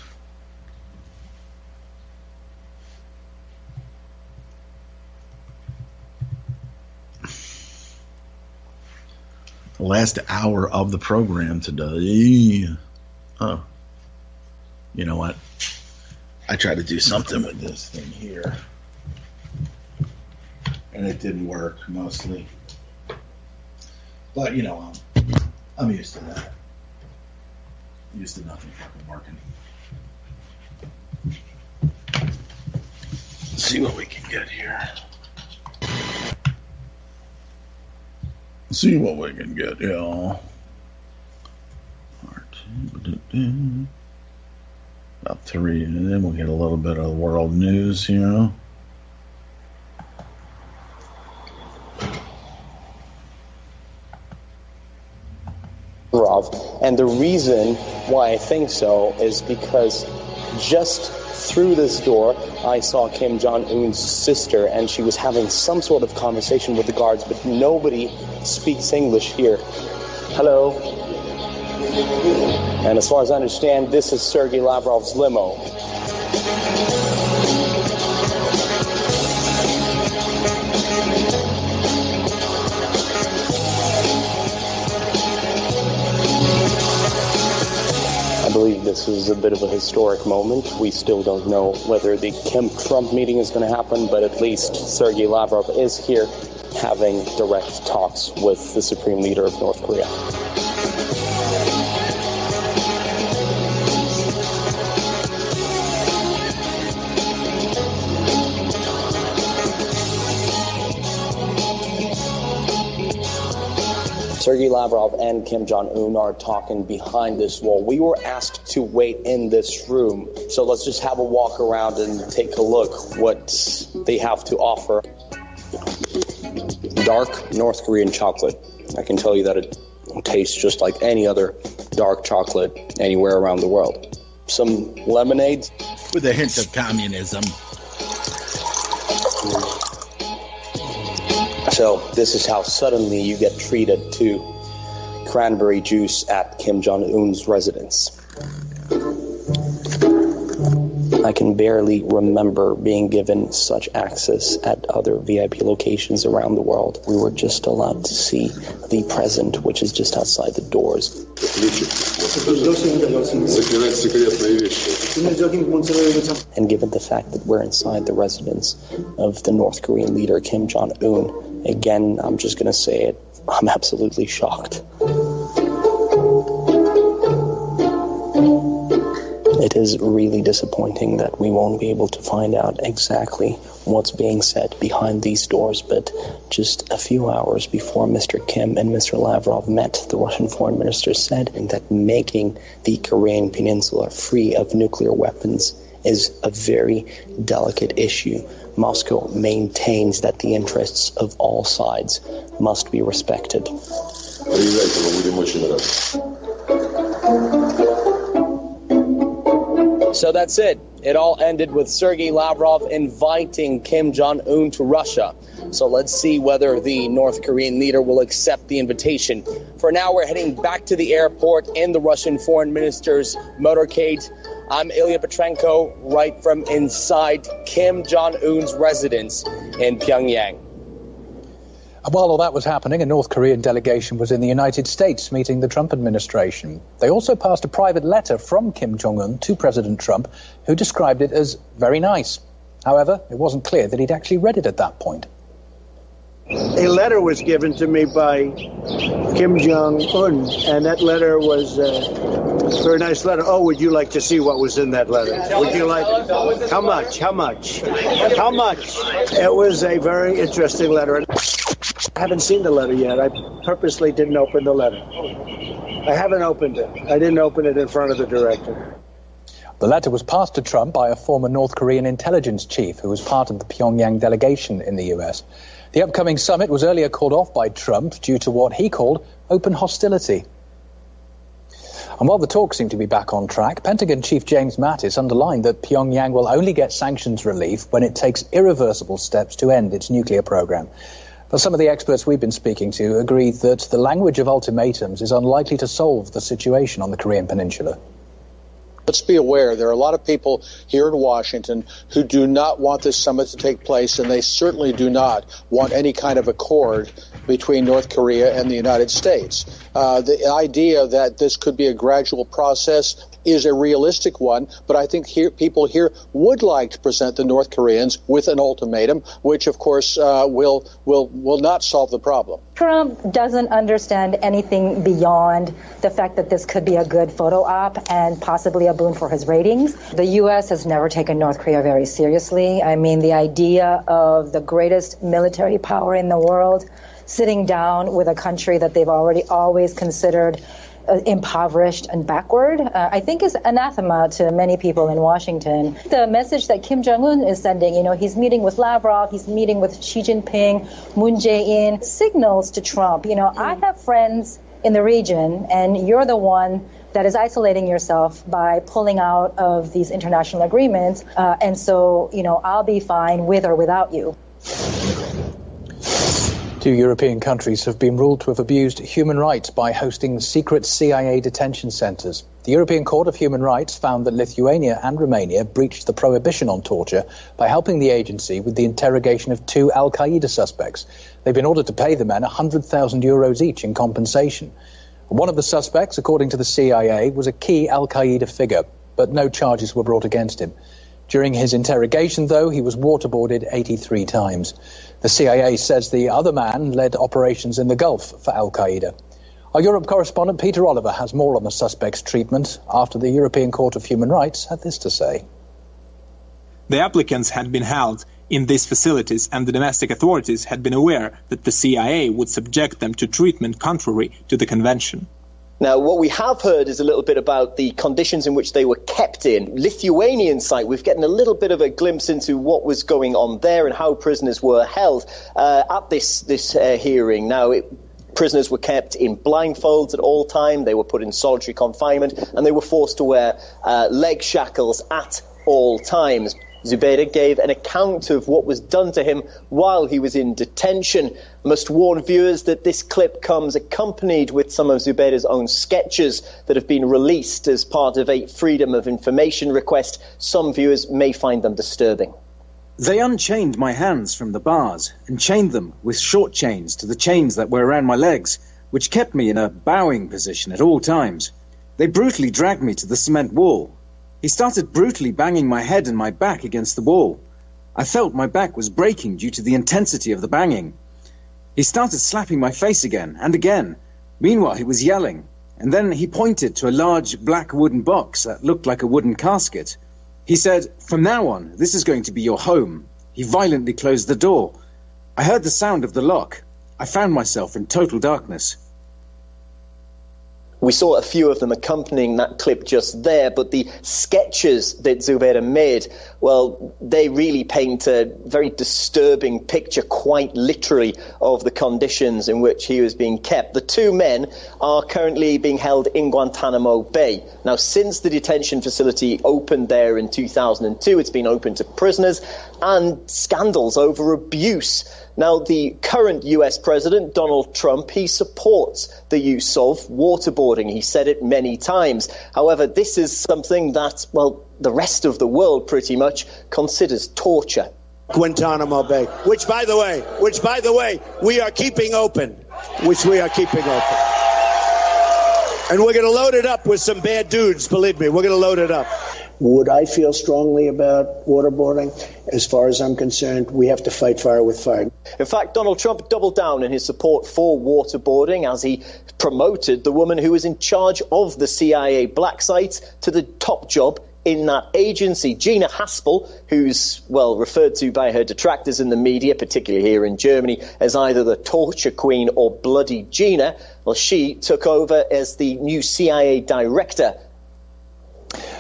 last hour of the program today? Oh, you know what? I tried to do something with this thing here, and it didn't work mostly. But you know, I'm used to that. Used to nothing fucking working. Let's see what we can get here. See what we can get, y'all. About 3, and then we'll get a little bit of world news here. And the reason why I think so is because just through this door, I saw Kim Jong-un's sister, and she was having some sort of conversation with the guards, but nobody speaks English here. Hello. And as far as I understand, this is Sergei Lavrov's limo. I believe this is a bit of a historic moment. We still don't know whether the Kim-Trump meeting is going to happen, but at least Sergei Lavrov is here having direct talks with the Supreme Leader of North Korea. Sergei Lavrov and Kim Jong-un are talking behind this wall. We were asked to wait in this room, so let's just have a walk around and take a look what they have to offer. Dark North Korean chocolate. I can tell you that it tastes just like any other dark chocolate anywhere around the world. Some lemonade with a hint of communism. So this is how suddenly you get treated to cranberry juice at Kim Jong-un's residence. I can barely remember being given such access at other VIP locations around the world. We were just allowed to see the present, which is just outside the doors. And given the fact that we're inside the residence of the North Korean leader Kim Jong-un, again, I'm just going to say it, I'm absolutely shocked. It is really disappointing that we won't be able to find out exactly what's being said behind these doors, but just a few hours before Mr. Kim and Mr. Lavrov met, the Russian foreign minister said that making the Korean peninsula free of nuclear weapons is a very delicate issue. Moscow maintains that the interests of all sides must be respected. So that's it. It all ended with Sergei Lavrov inviting Kim Jong-un to Russia. So let's see whether the North Korean leader will accept the invitation. For now, we're heading back to the airport in the Russian foreign minister's motorcade. I'm Ilya Petrenko, right from inside Kim Jong-un's residence in Pyongyang. While all that was happening, a North Korean delegation was in the United States meeting the Trump administration. They also passed a private letter from Kim Jong-un to President Trump, who described it as very nice. However, it wasn't clear that he'd actually read it at that point. A letter was given to me by Kim Jong-un, and that letter was a very nice letter. Oh, would you like to see what was in that letter? Would you like? How much? How much? How much? It was a very interesting letter. I haven't seen the letter yet. I purposely didn't open the letter. I haven't opened it. I didn't open it in front of the director. The letter was passed to Trump by a former North Korean intelligence chief who was part of the Pyongyang delegation in the U.S. The upcoming summit was earlier called off by Trump due to what he called open hostility. And while the talks seem to be back on track, Pentagon Chief James Mattis underlined that Pyongyang will only get sanctions relief when it takes irreversible steps to end its nuclear program. But some of the experts we've been speaking to agree that the language of ultimatums is unlikely to solve the situation on the Korean Peninsula. Let's be aware, there are a lot of people here in Washington who do not want this summit to take place, and they certainly do not want any kind of accord between North Korea and the United States. The idea that this could be a gradual process is a realistic one, but I think people here would like to present the North Koreans with an ultimatum, which, of course, will not solve the problem. Trump doesn't understand anything beyond the fact that this could be a good photo op and possibly a boon for his ratings. The U.S. has never taken North Korea very seriously. I mean, the idea of the greatest military power in the world sitting down with a country that they've always considered impoverished and backward, I think is anathema to many people in Washington. The message that Kim Jong-un is sending, he's meeting with Lavrov, he's meeting with Xi Jinping, Moon Jae-in, signals to Trump, I have friends in the region, and you're the one that is isolating yourself by pulling out of these international agreements, and so, I'll be fine with or without you. 2 European countries have been ruled to have abused human rights by hosting secret CIA detention centres. The European Court of Human Rights found that Lithuania and Romania breached the prohibition on torture by helping the agency with the interrogation of 2 al-Qaeda suspects. They've been ordered to pay the men €100,000 each in compensation. One of the suspects, according to the CIA, was a key al-Qaeda figure, but no charges were brought against him. During his interrogation, though, he was waterboarded 83 times. The CIA says the other man led operations in the Gulf for al-Qaeda. Our Europe correspondent Peter Oliver has more on the suspect's treatment after the European Court of Human Rights had this to say. The applicants had been held in these facilities, and the domestic authorities had been aware that the CIA would subject them to treatment contrary to the convention. Now, what we have heard is a little bit about the conditions in which they were kept in. Lithuanian site, we've gotten a little bit of a glimpse into what was going on there and how prisoners were held at this hearing. Now, prisoners were kept in blindfolds at all time. They were put in solitary confinement, and they were forced to wear leg shackles at all times. Zubaydah gave an account of what was done to him while he was in detention. I must warn viewers that this clip comes accompanied with some of Zubaydah's own sketches that have been released as part of a Freedom of Information request. Some viewers may find them disturbing. They unchained my hands from the bars and chained them with short chains to the chains that were around my legs, which kept me in a bowing position at all times. They brutally dragged me to the cement wall. He started brutally banging my head and my back against the wall. I felt my back was breaking due to the intensity of the banging. He started slapping my face again and again. Meanwhile, he was yelling, and then he pointed to a large black wooden box that looked like a wooden casket. He said, "From now on, this is going to be your home." He violently closed the door. I heard the sound of the lock. I found myself in total darkness. We saw a few of them accompanying that clip just there, but the sketches that Zubaydah made, well, they really paint a very disturbing picture, quite literally, of the conditions in which he was being kept. The two men are currently being held in Guantanamo Bay. Now, since the detention facility opened there in 2002, it's been open to prisoners, and scandals over abuse. Now, the current US President, Donald Trump, he supports the use of waterboarding. He said it many times. However, this is something that, well, the rest of the world pretty much considers torture. Guantanamo Bay, which by the way, we are keeping open. And we're going to load it up with some bad dudes, believe me, we're going to load it up. Would I feel strongly about waterboarding? As far as I'm concerned, we have to fight fire with fire. In fact, Donald Trump doubled down in his support for waterboarding as he promoted the woman who was in charge of the CIA black sites to the top job in that agency. Gina Haspel, who's, well, referred to by her detractors in the media, particularly here in Germany, as either the torture queen or Bloody Gina, well, she took over as the new CIA director.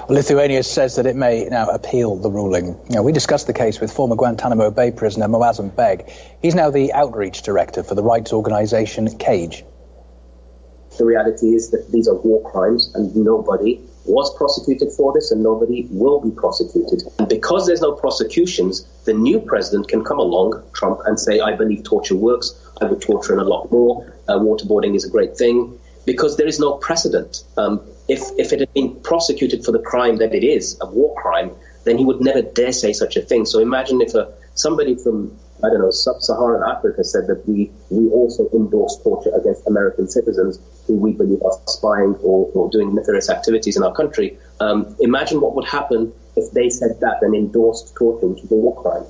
Well, Lithuania says that it may now appeal the ruling. We discussed the case with former Guantanamo Bay prisoner Moazzam Beg. He's now the outreach director for the rights organisation CAGE. The reality is that these are war crimes and nobody was prosecuted for this and nobody will be prosecuted. And because there's no prosecutions, the new president can come along, Trump, and say, I believe torture works, I would torture and a lot more, waterboarding is a great thing, because there is no precedent. If it had been prosecuted for the crime that it is, a war crime, then he would never dare say such a thing. So imagine if somebody from, I don't know, sub-Saharan Africa said that we also endorse torture against American citizens who we believe are spying or doing nefarious activities in our country. Imagine what would happen if they said that and endorsed torture, which is a war crime.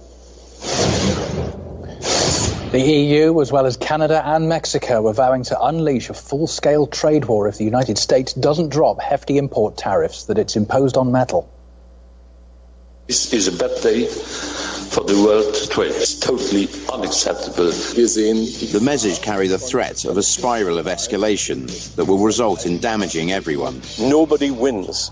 The EU, as well as Canada and Mexico, are vowing to unleash a full-scale trade war if the United States doesn't drop hefty import tariffs that it's imposed on metal. This is a bad day for the world trade. It's totally unacceptable. The measures carry the threat of a spiral of escalation that will result in damaging everyone. Nobody wins.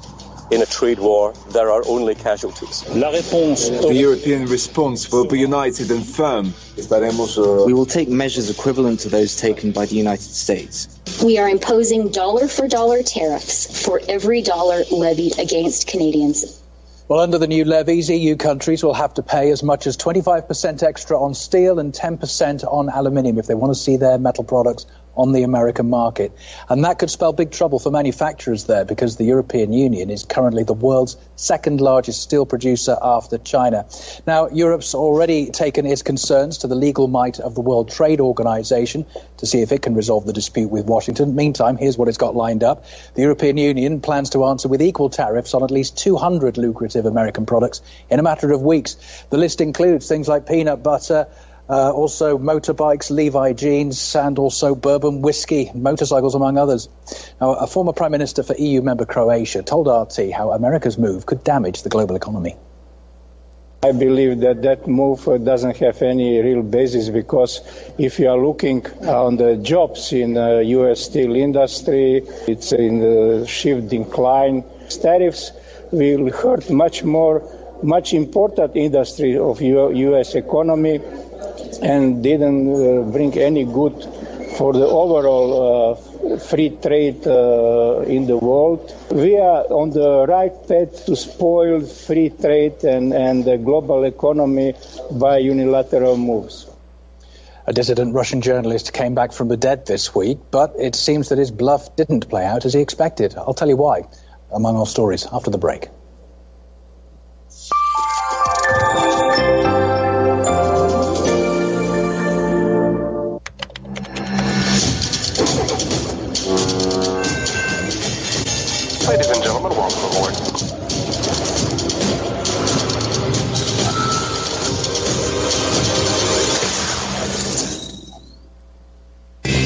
In a trade war, there are only casualties. The European response will be united and firm. We will take measures equivalent to those taken by the United States. We are imposing dollar-for-dollar tariffs for every dollar levied against Canadians. Well, under the new levies, EU countries will have to pay as much as 25% extra on steel and 10% on aluminium if they want to see their metal products on the American market. And that could spell big trouble for manufacturers there because the European Union is currently the world's second largest steel producer after China. Now, Europe's already taken its concerns to the legal might of the World Trade Organization to see if it can resolve the dispute with Washington. Meantime, here's what it's got lined up. The European Union plans to answer with equal tariffs on at least 200 lucrative American products in a matter of weeks. The list includes things like peanut butter, also motorbikes, Levi jeans, and also bourbon whiskey, motorcycles, among others. Now, a former Prime Minister for EU member Croatia told RT how America's move could damage the global economy. I believe that move doesn't have any real basis because if you are looking on the jobs in the U.S. steel industry, it's in the shift decline. Tariffs will hurt much important industry of U.S. economy and didn't bring any good for the overall free trade in the world. We are on the right path to spoil free trade and the global economy by unilateral moves. A dissident Russian journalist came back from the dead this week, but it seems that his bluff didn't play out as he expected. I'll tell you why, among our stories, after the break. Ladies and gentlemen, welcome aboard.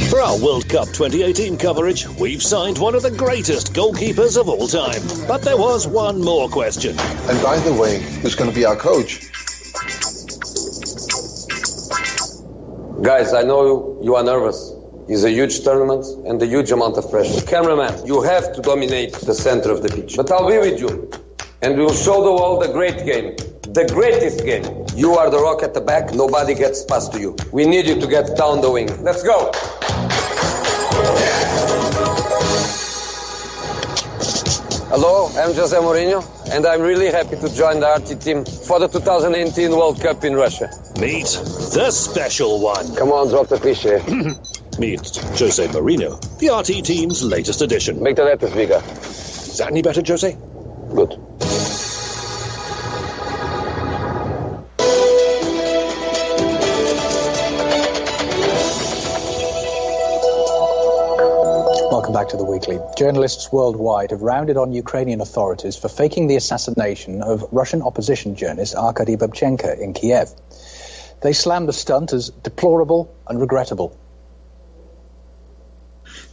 For our World Cup 2018 coverage, we've signed one of the greatest goalkeepers of all time. But there was one more question. And by the way, who's going to be our coach? Guys, I know you are nervous. It's a huge tournament and a huge amount of pressure. Cameraman, you have to dominate the center of the pitch. But I'll be with you. And we'll show the world a great game. The greatest game. You are the rock at the back. Nobody gets past to you. We need you to get down the wing. Let's go. Hello, I'm Jose Mourinho, and I'm really happy to join the RT team for the 2018 World Cup in Russia. Meet the special one. Come on, drop the cliche. Meet Jose Mourinho, the RT team's latest addition. Make the letters bigger. Is that any better, Jose? Good. Welcome back to The Weekly. Journalists worldwide have rounded on Ukrainian authorities for faking the assassination of Russian opposition journalist Arkady Babchenko in Kiev. They slammed the stunt as deplorable and regrettable.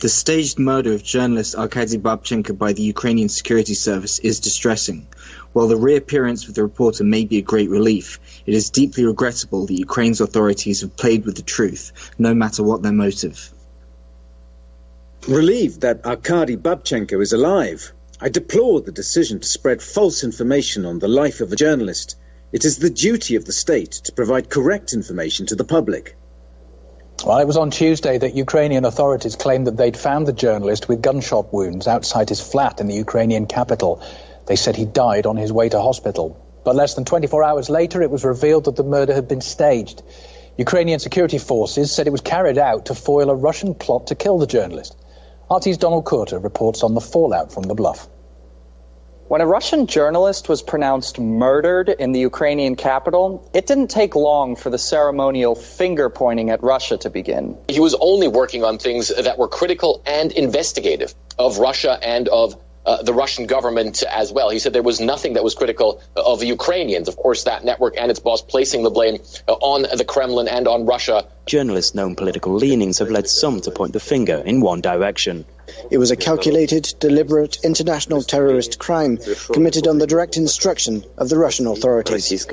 The staged murder of journalist Arkady Babchenko by the Ukrainian security service is distressing. While the reappearance of the reporter may be a great relief, it is deeply regrettable that Ukraine's authorities have played with the truth, no matter what their motive. Relieved that Arkady Babchenko is alive, I deplore the decision to spread false information on the life of a journalist. It is the duty of the state to provide correct information to the public. Well, it was on Tuesday that Ukrainian authorities claimed that they'd found the journalist with gunshot wounds outside his flat in the Ukrainian capital. They said he died on his way to hospital. But less than 24 hours later, it was revealed that the murder had been staged. Ukrainian security forces said it was carried out to foil a Russian plot to kill the journalist. RT's Donald Courter reports on the fallout from the bluff. When a Russian journalist was pronounced murdered in the Ukrainian capital, it didn't take long for the ceremonial finger-pointing at Russia to begin. He was only working on things that were critical and investigative of Russia and of the Russian government as well. He said there was nothing that was critical of the Ukrainians. Of course, that network and its boss placing the blame on the Kremlin and on Russia. Journalists' known political leanings have led some to point the finger in one direction. It was a calculated, deliberate, international terrorist crime committed on the direct instruction of the Russian authorities.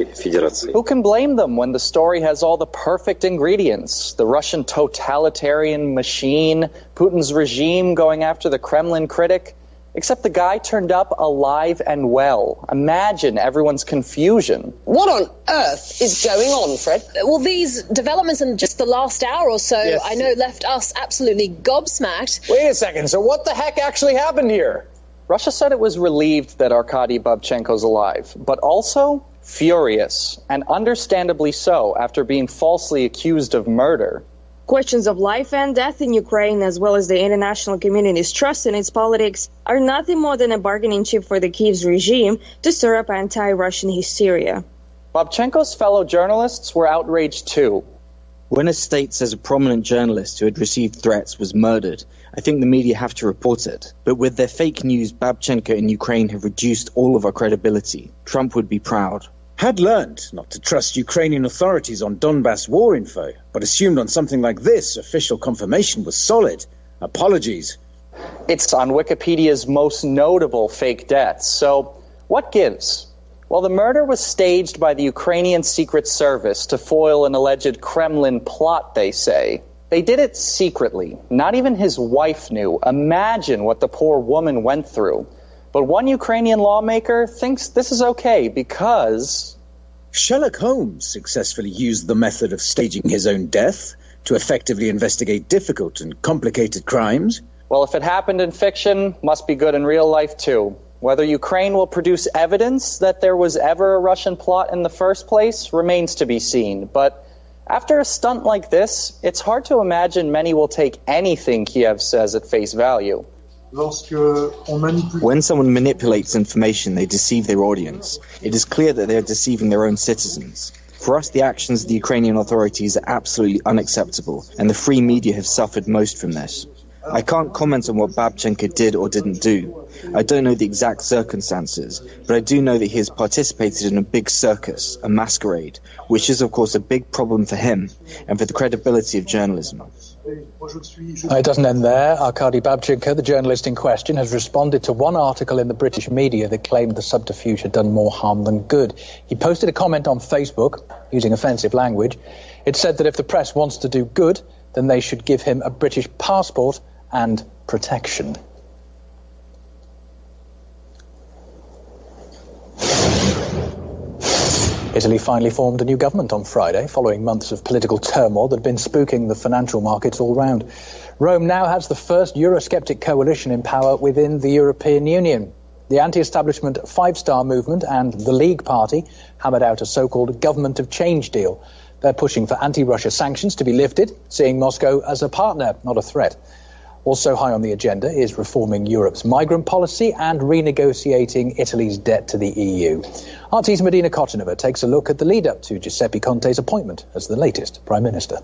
Who can blame them when the story has all the perfect ingredients? The Russian totalitarian machine, Putin's regime going after the Kremlin critic. Except the guy turned up alive and well. Imagine everyone's confusion. What on earth is going on, Fred? Well, these developments in just the last hour or so, yes, I know, left us absolutely gobsmacked. Wait a second, so what the heck actually happened here? Russia said it was relieved that Arkady Babchenko's alive, but also furious, and understandably so, after being falsely accused of murder. Questions of life and death in Ukraine, as well as the international community's trust in its politics, are nothing more than a bargaining chip for the Kyiv's regime to stir up anti-Russian hysteria. Babchenko's fellow journalists were outraged too. When a state says a prominent journalist who had received threats was murdered, I think the media have to report it. But with their fake news, Babchenko and Ukraine have reduced all of our credibility. Trump would be proud. Had learned not to trust Ukrainian authorities on Donbass war info, but assumed on something like this, official confirmation was solid. Apologies. It's on Wikipedia's most notable fake deaths. So, what gives? Well, the murder was staged by the Ukrainian Secret Service to foil an alleged Kremlin plot, they say. They did it secretly. Not even his wife knew. Imagine what the poor woman went through. But one Ukrainian lawmaker thinks this is okay because Sherlock Holmes successfully used the method of staging his own death to effectively investigate difficult and complicated crimes. Well, if it happened in fiction, must be good in real life too. Whether Ukraine will produce evidence that there was ever a Russian plot in the first place remains to be seen. But after a stunt like this, it's hard to imagine many will take anything Kiev says at face value. When someone manipulates information, they deceive their audience. It is clear that they are deceiving their own citizens. For us, the actions of the Ukrainian authorities are absolutely unacceptable, and the free media have suffered most from this. I can't comment on what Babchenko did or didn't do. I don't know the exact circumstances, but I do know that he has participated in a big circus, a masquerade, which is of course a big problem for him and for the credibility of journalism. It doesn't end there. Arkady Babchenko, the journalist in question, has responded to one article in the British media that claimed the subterfuge had done more harm than good. He posted a comment on Facebook using offensive language. It said that if the press wants to do good, then they should give him a British passport and protection. Italy finally formed a new government on Friday, following months of political turmoil that had been spooking the financial markets all round. Rome now has the first Eurosceptic coalition in power within the European Union. The anti-establishment Five Star Movement and the League Party hammered out a so-called government of change deal. They're pushing for anti-Russia sanctions to be lifted, seeing Moscow as a partner, not a threat. Also high on the agenda is reforming Europe's migrant policy and renegotiating Italy's debt to the EU. RT's Medina Kotinova takes a look at the lead-up to Giuseppe Conte's appointment as the latest Prime Minister.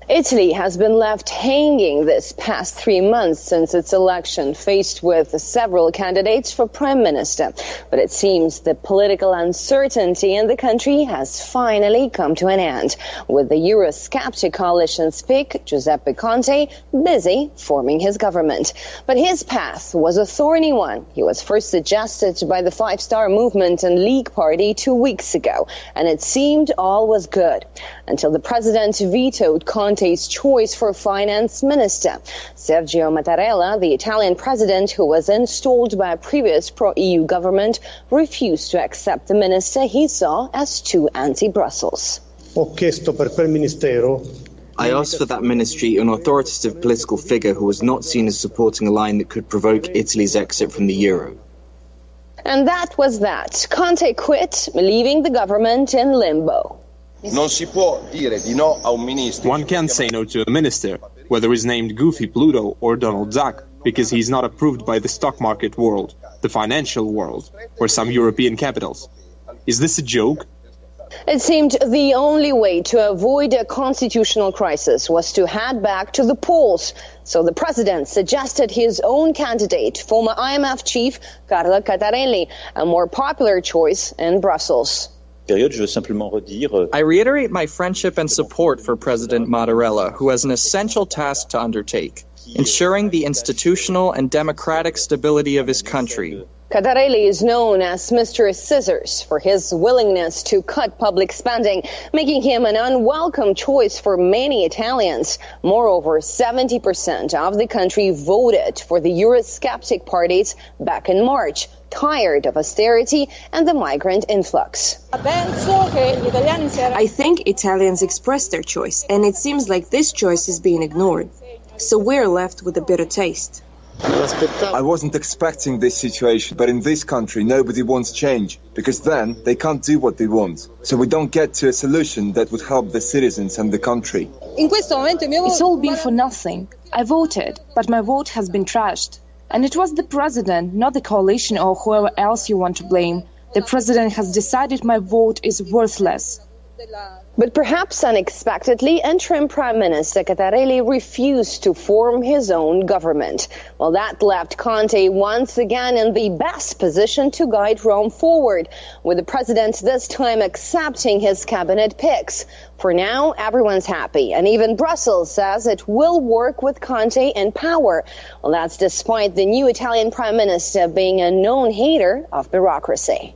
Italy has been left hanging this past 3 months since its election, faced with several candidates for prime minister. But it seems the political uncertainty in the country has finally come to an end, with the Eurosceptic coalition's pick, Giuseppe Conte, busy forming his government. But his path was a thorny one. He was first suggested by the Five Star Movement and League Party 2 weeks ago, and it seemed all was good, until the president vetoed Conte's choice for finance minister. Sergio Mattarella, the Italian president who was installed by a previous pro-EU government, refused to accept the minister he saw as too anti-Brussels. I asked for that ministry an authoritative political figure who was not seen as supporting a line that could provoke Italy's exit from the euro. And that was that. Conte quit, leaving the government in limbo. One can't say no to a minister, whether he's named Goofy Pluto or Donald Duck, because he's not approved by the stock market world, the financial world, or some European capitals. Is this a joke? It seemed the only way to avoid a constitutional crisis was to head back to the polls. So the president suggested his own candidate, former IMF chief Carlo Cottarelli, a more popular choice in Brussels. I reiterate my friendship and support for President Mattarella, who has an essential task to undertake, ensuring the institutional and democratic stability of his country. Cottarelli is known as Mr. Scissors for his willingness to cut public spending, making him an unwelcome choice for many Italians. Moreover, 70% of the country voted for the Eurosceptic parties back in March, tired of austerity and the migrant influx. I think Italians expressed their choice, and it seems like this choice is being ignored. So we're left with a bitter taste. I wasn't expecting this situation, but in this country nobody wants change, because then they can't do what they want. So we don't get to a solution that would help the citizens and the country. It's all been for nothing. I voted, but my vote has been trashed. And it was the president, not the coalition or whoever else you want to blame. The president has decided my vote is worthless. But perhaps unexpectedly, interim Prime Minister Cottarelli refused to form his own government. Well, that left Conte once again in the best position to guide Rome forward, with the president this time accepting his cabinet picks. For now, everyone's happy, and even Brussels says it will work with Conte in power. Well, that's despite the new Italian Prime Minister being a known hater of bureaucracy.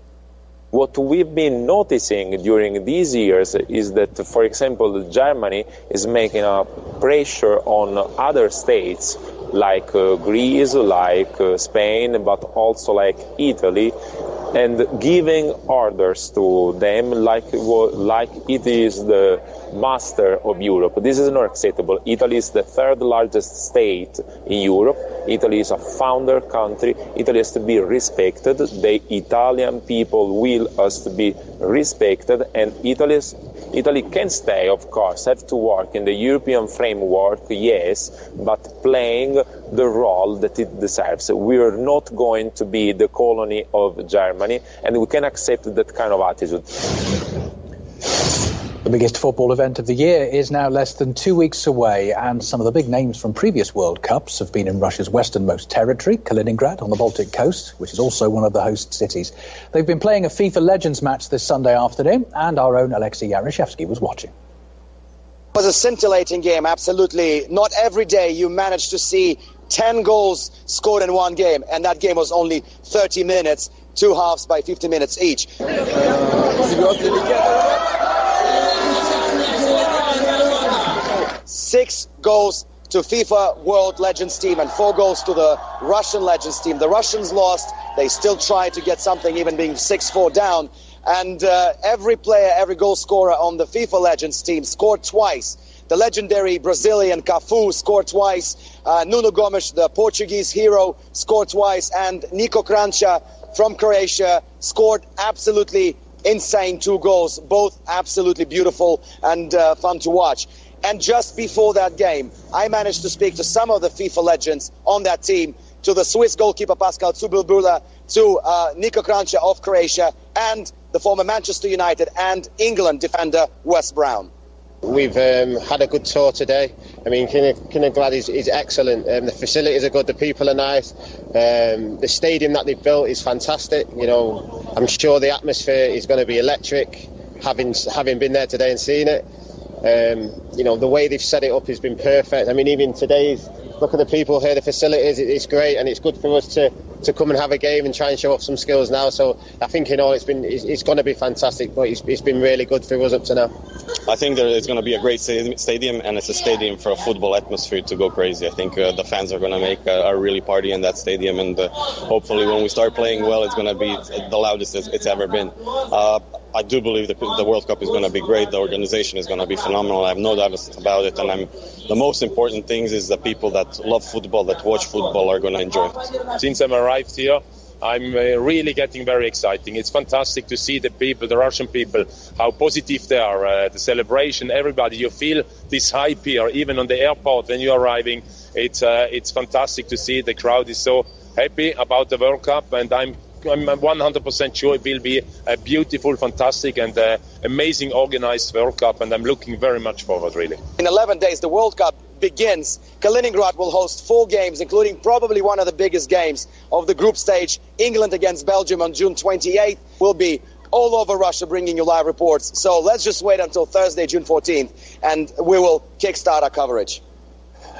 What we've been noticing during these years is that, for example, Germany is making a pressure on other states like Greece, like Spain, but also like Italy, and giving orders to them like it is the master of Europe. This is not acceptable. Italy is the third largest state in Europe. Italy is a founder country. Italy has to be respected. The Italian people will us to be respected, and Italy can stay, of course, have to work in the European framework, yes, but playing the role that it deserves. We are not going to be the colony of Germany, and we can accept that kind of attitude. The biggest football event of the year is now less than 2 weeks away, and some of the big names from previous World Cups have been in Russia's westernmost territory, Kaliningrad on the Baltic coast, which is also one of the host cities. They've been playing a FIFA Legends match this Sunday afternoon, and our own Alexei Yaroshevsky was watching. It was a scintillating game, absolutely. Not every day you manage to see 10 goals scored in one game, and that game was only 30 minutes, 2 halves by 50 minutes each. 6 goals to FIFA World Legends team and 4 goals to the Russian Legends team. The Russians lost. They still tried to get something, even being 6-4 down. And every player, every goal scorer on the FIFA Legends team scored twice. The legendary Brazilian Cafu scored twice. Nuno Gomes, the Portuguese hero, scored twice. And Niko Kranjčar from Croatia scored absolutely insane 2 goals, both absolutely beautiful and fun to watch. And just before that game, I managed to speak to some of the FIFA legends on that team, to the Swiss goalkeeper Pascal Zubelbula, to Niko Kranjčar of Croatia, and the former Manchester United and England defender Wes Brown. We've had a good tour today. I mean, Kaliningrad is excellent. The facilities are good, the people are nice. The stadium that they've built is fantastic. You know, I'm sure the atmosphere is going to be electric, having been there today and seeing it. You know, the way they've set it up has been perfect. I mean, even today's, look at the people here, the facilities, it's great, and it's good for us to come and have a game and try and show off some skills now. So I think, you know, it's going to be fantastic, but it's been really good for us up to now. I think that it's going to be a great stadium, and it's a stadium for a football atmosphere to go crazy. I think the fans are going to make a really party in that stadium, and hopefully when we start playing well, it's going to be the loudest it's ever been. I do believe the World Cup is going to be great. The organization is going to be phenomenal. I have no doubt about it. And the most important thing is the people that love football, that watch football, are going to enjoy it. Since I'm arrived here, I'm really getting very exciting. It's fantastic to see the people, the Russian people, how positive they are. The celebration, everybody, you feel this hype here, even on the airport when you're arriving. It's fantastic to see. The crowd is so happy about the World Cup, and I'm 100% sure it will be a beautiful, fantastic and amazing organized World Cup, and I'm looking very much forward, really. In 11 days, the World Cup begins. Kaliningrad will host 4 games, including probably one of the biggest games of the group stage. England against Belgium on June 28th. We'll be all over Russia bringing you live reports. So let's just wait until Thursday, June 14th, and we will kickstart our coverage.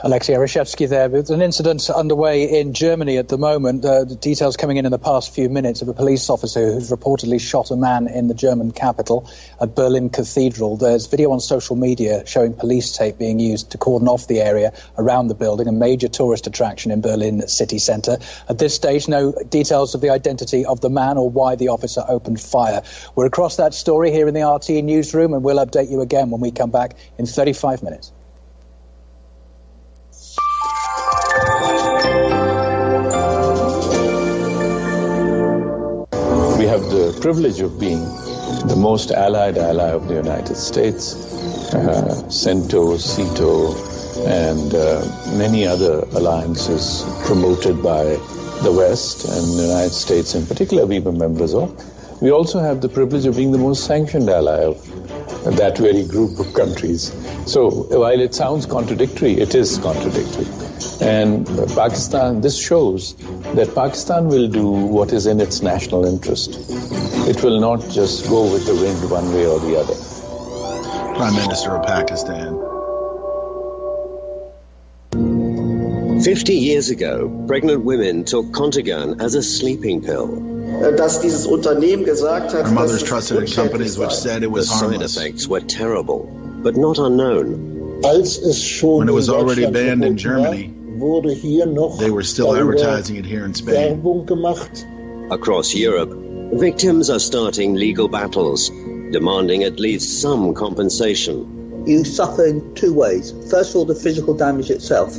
Alexei Yaroshevsky there. With an incident underway in Germany at the moment. The details coming in the past few minutes of a police officer who's reportedly shot a man in the German capital at Berlin Cathedral. There's video on social media showing police tape being used to cordon off the area around the building, a major tourist attraction in Berlin city centre. At this stage, no details of the identity of the man or why the officer opened fire. We're across that story here in the RT newsroom, and we'll update you again when we come back in 35 minutes. We have the privilege of being the most allied ally of the United States. CENTO, CETO, and many other alliances promoted by the West and the United States in particular we were members of. We also have the privilege of being the most sanctioned ally of that very group of countries. So while it sounds contradictory, it is contradictory. And Pakistan, this shows that Pakistan will do what is in its national interest. It will not just go with the wind one way or the other. Prime Minister of Pakistan. 50 years ago, pregnant women took Contagan as a sleeping pill. Our mothers trusted in companies which said it was harmless. The side effects were terrible, but not unknown. When it was already banned in Germany, they were still advertising it here in Spain. Across Europe, victims are starting legal battles, demanding at least some compensation. you suffer in two ways. First of all, the physical damage itself,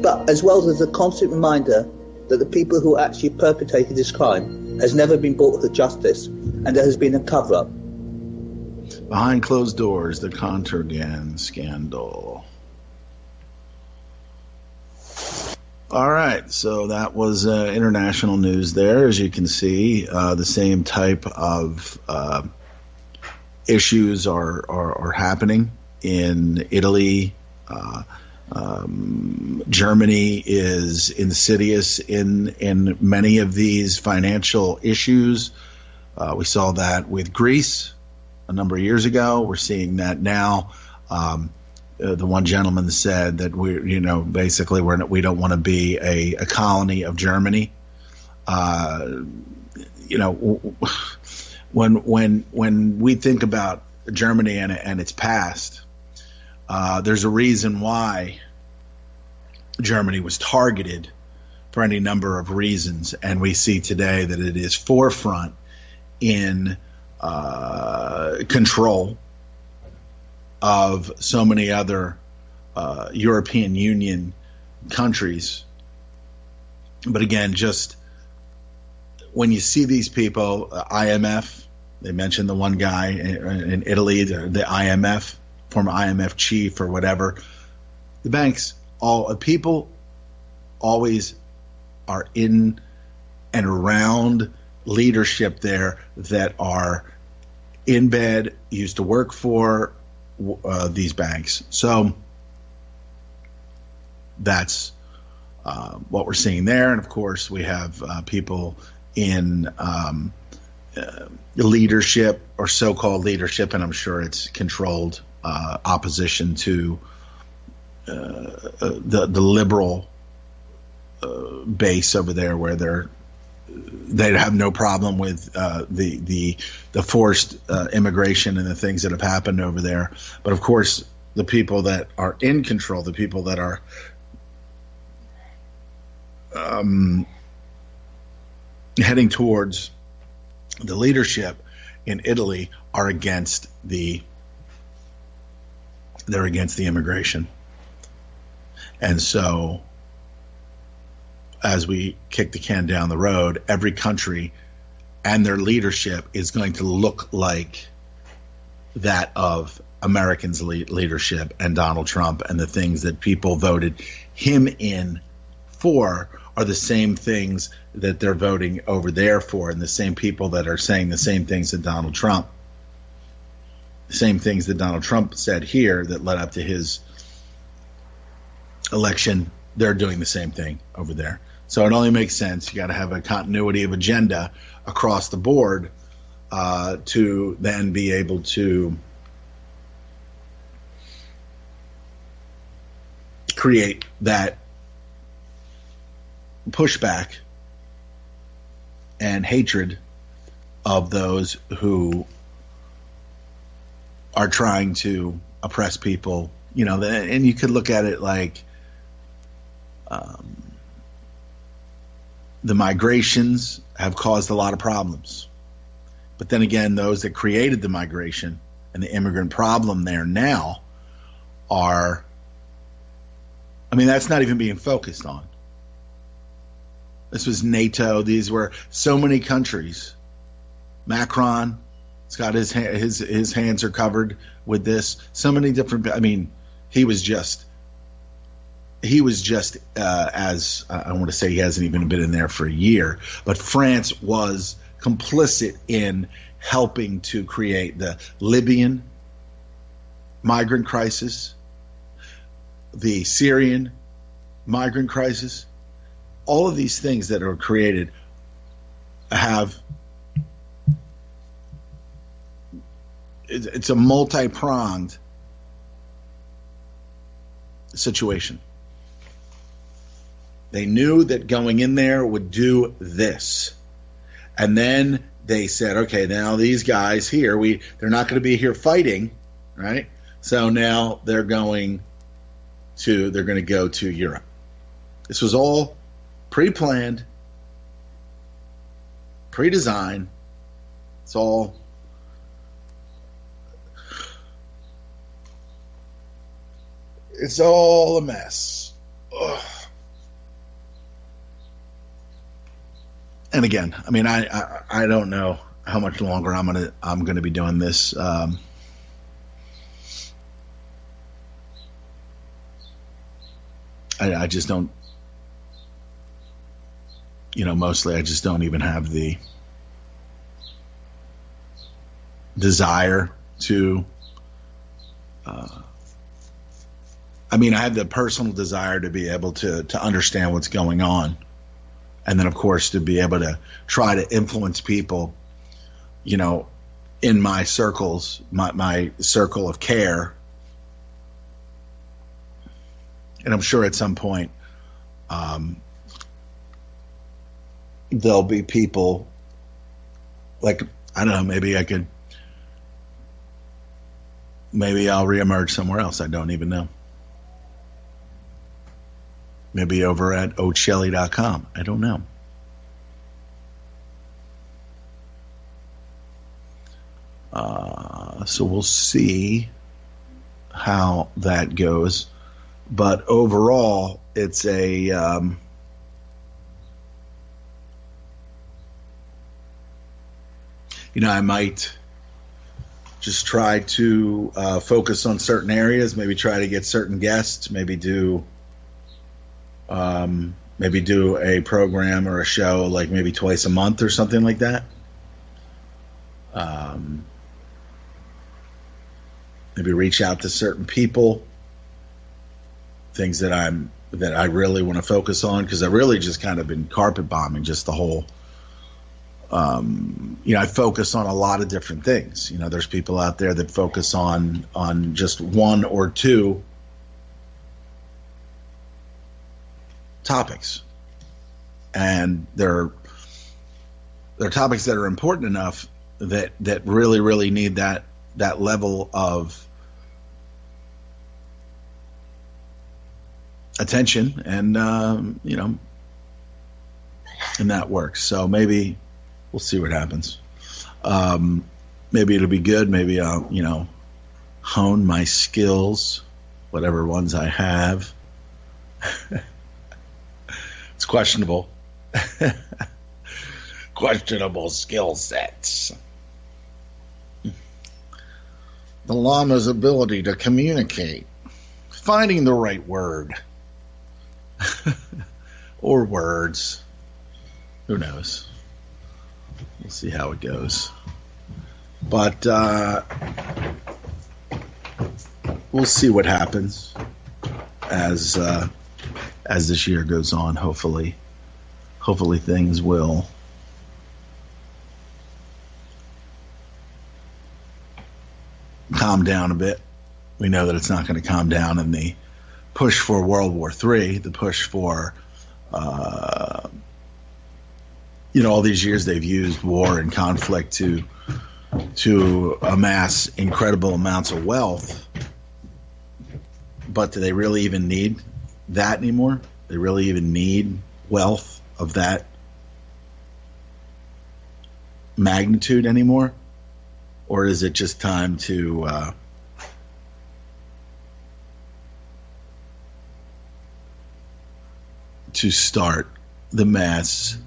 but as well as the constant reminder that the people who actually perpetrated this crime has never been brought to justice, and there has been a cover-up. Behind closed doors, the Contergan scandal. All right, so that was international news there. As you can see, the same type of issues are happening in Italy. Germany is insidious in many of these financial issues. We saw that with Greece a number of years ago. We're seeing that now. The one gentleman said that we don't want to be a colony of Germany. When we think about Germany and its past, there's a reason why Germany was targeted for any number of reasons, and we see today that it is forefront in control of so many other European Union countries. But again, just when you see these people, IMF, they mentioned the one guy in Italy, the IMF, former IMF chief or whatever, the banks, people always are in and around leadership there that are in bed, used to work for these banks. So that's what we're seeing there. And of course, we have people in leadership or so-called leadership, and I'm sure it's controlled opposition to the liberal base over there, where they have no problem with the forced immigration and the things that have happened over there. But of course, the people that are in control, the people that are heading towards the leadership in Italy are against the immigration. And so as we kick the can down the road, every country and their leadership is going to look like that of Americans' leadership and Donald Trump, and the things that people voted him in for are the same things that they're voting over there for, and the same people that are saying the same things that Donald Trump, the same things that Donald Trump said here that led up to his election, they're doing the same thing over there. So it only makes sense. You got to have a continuity of agenda across the board to then be able to create that pushback and hatred of those who are trying to oppress people. And you could look at it like the migrations have caused a lot of problems. But then again, those that created the migration and the immigrant problem there now are, that's not even being focused on. This was NATO. These were so many countries. Macron, it's got his hands are covered with this. So many different. He was just as I want to say, he hasn't even been in there for a year. But France was complicit in helping to create the Libyan migrant crisis, the Syrian migrant crisis. All of these things that are created it's a multi-pronged situation. They knew that going in there would do this. And then they said, okay, now these guys here, they're not going to be here fighting, right? So now they're going to go to Europe. This was all pre-planned, pre-designed. It's all It's all a mess. Ugh. And again, I mean, I don't know how much longer I'm gonna be doing this. I just don't, mostly I just don't even have the desire to. I mean, I have the personal desire to be able to understand what's going on. And then, of course, to be able to try to influence people, in my circles, my circle of care. And I'm sure at some point there'll be people like, I don't know, maybe I'll reemerge somewhere else. I don't even know. Maybe over at Shali.com. I don't know. So we'll see how that goes. But overall, it's I might just try to focus on certain areas, maybe try to get certain guests, maybe do a program or a show like maybe twice a month or something like that. Maybe reach out to certain people, things that I really want to focus on, because I've really just kind of been carpet bombing just the whole. I focus on a lot of different things. There's people out there that focus on just one or two topics, and they're topics that are important enough that really, really need that level of attention, and and that works. So maybe we'll see what happens. Maybe it'll be good. Maybe I'll hone my skills, whatever ones I have. It's questionable. Questionable skill sets. The Lama's ability to communicate. Finding the right word. Or words. Who knows? We'll see how it goes. But we'll see what happens as this year goes on. Hopefully things will calm down a bit. We know that it's not going to calm down in the push for World War III, the push for all these years they've used war and conflict to amass incredible amounts of wealth. But do they really even need that anymore? They really even need wealth of that magnitude anymore? Or is it just time to start the mass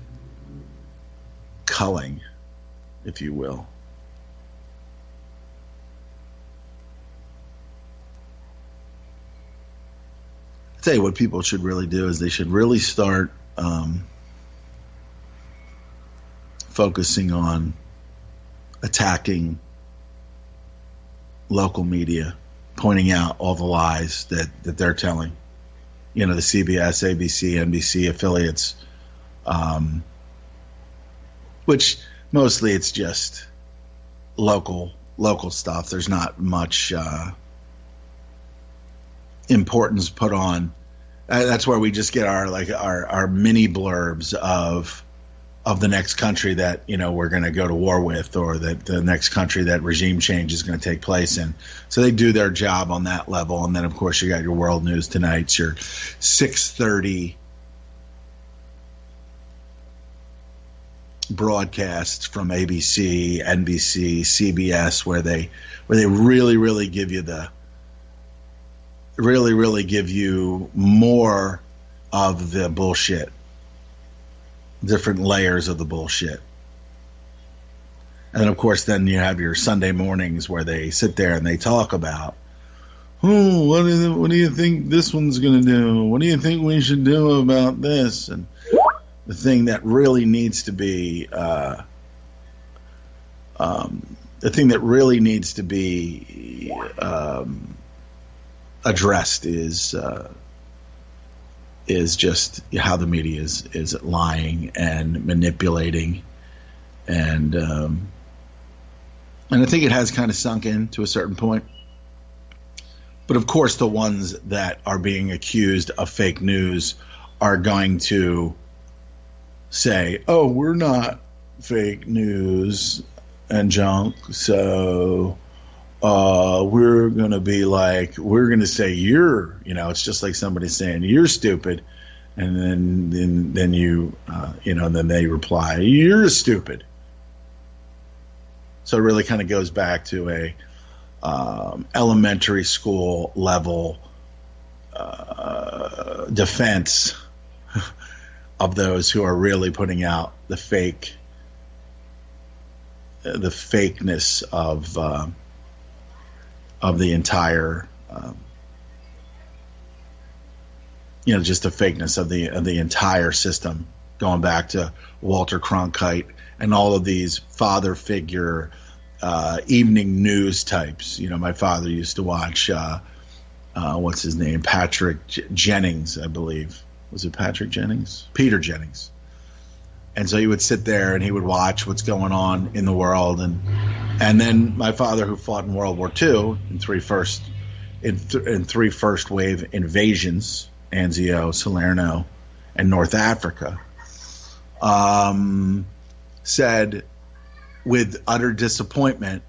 culling, if you will? I'll tell you what people should really do is they should really start focusing on attacking local media, pointing out all the lies that they're telling. The CBS, ABC, NBC affiliates, which mostly it's just local stuff. There's not much importance put on. That's where we just get our mini blurbs of the next country that we're going to go to war with, or that the next country that regime change is going to take place in. So they do their job on that level, and then of course you got your World News Tonight, your 6:30 broadcasts from ABC, NBC, CBS, where they really, really give you really, really give you more of the bullshit, different layers of the bullshit. And then, of course, then you have your Sunday mornings where they sit there and they talk about, what do you think this one's going to do? What do you think we should do about this? And the thing that really needs to be, addressed is just how the media is lying and manipulating, and I think it has kind of sunk in to a certain point. But of course, the ones that are being accused of fake news are going to say, "Oh, we're not fake news and junk, so we're going to be like, we're going to say you're, it's just like somebody saying you're stupid, and then you, then they reply, you're stupid." So it really kind of goes back to a elementary school level defense of those who are really putting out the fakeness of the entire, just the fakeness of the entire system, going back to Walter Cronkite and all of these father figure evening news types. My father used to watch, what's his name? Patrick Jennings, I believe. Was it Patrick Jennings? Peter Jennings. And so he would sit there and he would watch what's going on in the world. And then my father, who fought in World War II in three first wave invasions, Anzio, Salerno, and North Africa, said with utter disappointment,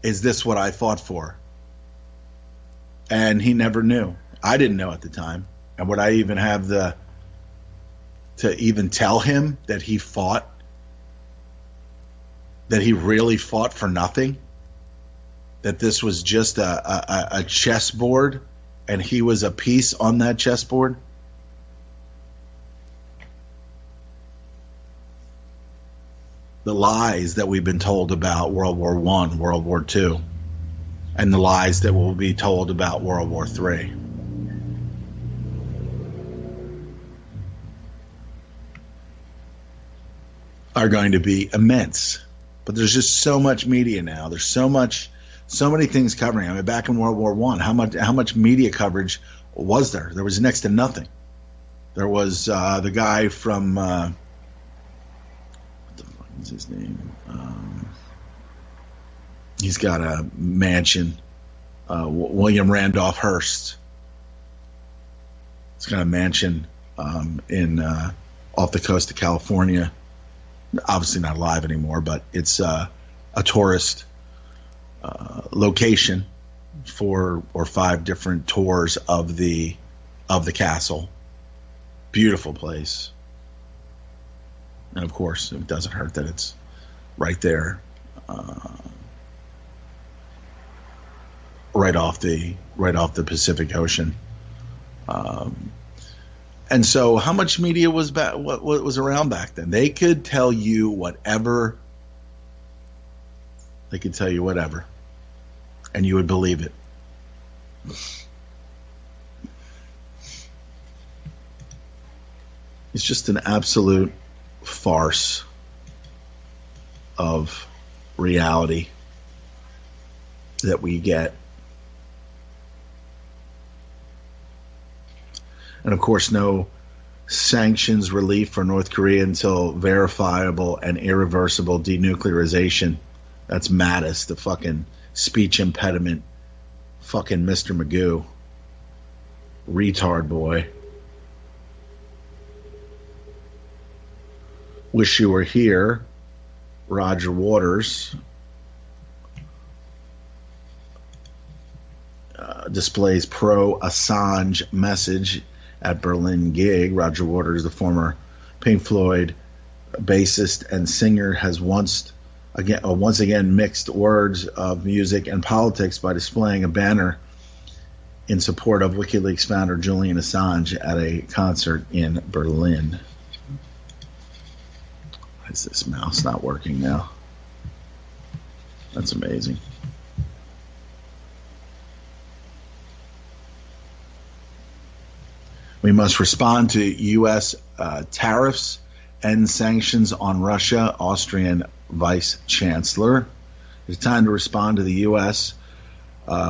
"Is this what I fought for?" And he never knew. I didn't know at the time. And would I even have to even tell him that he fought, that he really fought for nothing, that this was just a chessboard and he was a piece on that chessboard? The lies that we've been told about World War I, World War II, and the lies that will be told about World War III. Are going to be immense. But there's just so much media now. There's so many things covering. I mean, back in World War I, how much media coverage was there? There was next to nothing. There was the guy from what the fuck is his name? He's got a mansion. William Randolph Hearst. He's got a mansion in off the coast of California. Obviously not alive anymore, but it's a tourist location, 4 or 5 different tours of the castle. Beautiful place, and of course, it doesn't hurt that it's right there, right off the Pacific Ocean. And so how much media was what was around back then? They could tell you whatever. They could tell you whatever, and you would believe it. It's just an absolute farce of reality that we get. And of course, no sanctions relief for North Korea until verifiable and irreversible denuclearization. That's Mattis, the fucking speech impediment, fucking Mr. Magoo. Retard boy. Wish you were here. Roger Waters displays pro-Assange message at Berlin gig. Roger Waters, the former Pink Floyd bassist and singer, has once again mixed words of music and politics by displaying a banner in support of WikiLeaks founder Julian Assange at a concert in Berlin. Why is this mouse not working now? That's amazing. We must respond to U.S. Tariffs and sanctions on Russia, Austrian Vice Chancellor. It's time to respond to the U.S.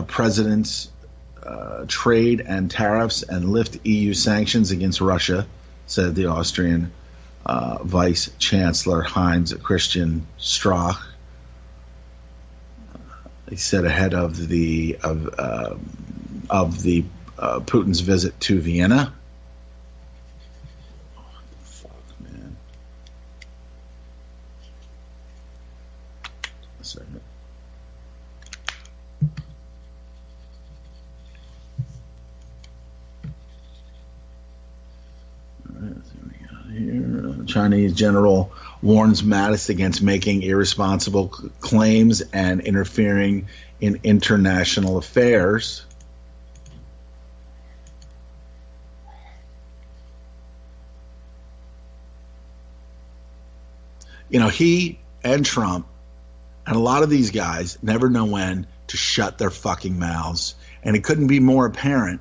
President's trade and tariffs and lift EU sanctions against Russia, said the Austrian Vice Chancellor Heinz Christian Strache. He said ahead of the Putin's visit to Vienna. What the fuck, man? A second. All right, let's see what we got here. Chinese general warns Mattis against making irresponsible claims and interfering in international affairs. You know, he and Trump and a lot of these guys never know when to shut their fucking mouths. And it couldn't be more apparent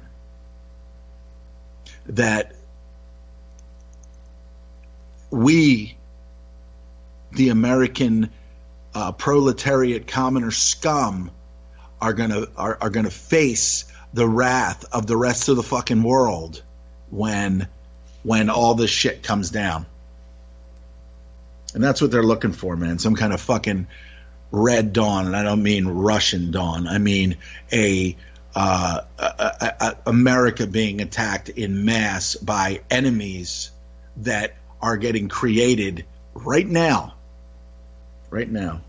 that we, the American proletariat commoner scum, are gonna face the wrath of the rest of the fucking world when all this shit comes down. And that's what they're looking for, man. Some kind of fucking red dawn, and I don't mean Russian dawn. I mean America being attacked in mass by enemies that are getting created right now. Right now.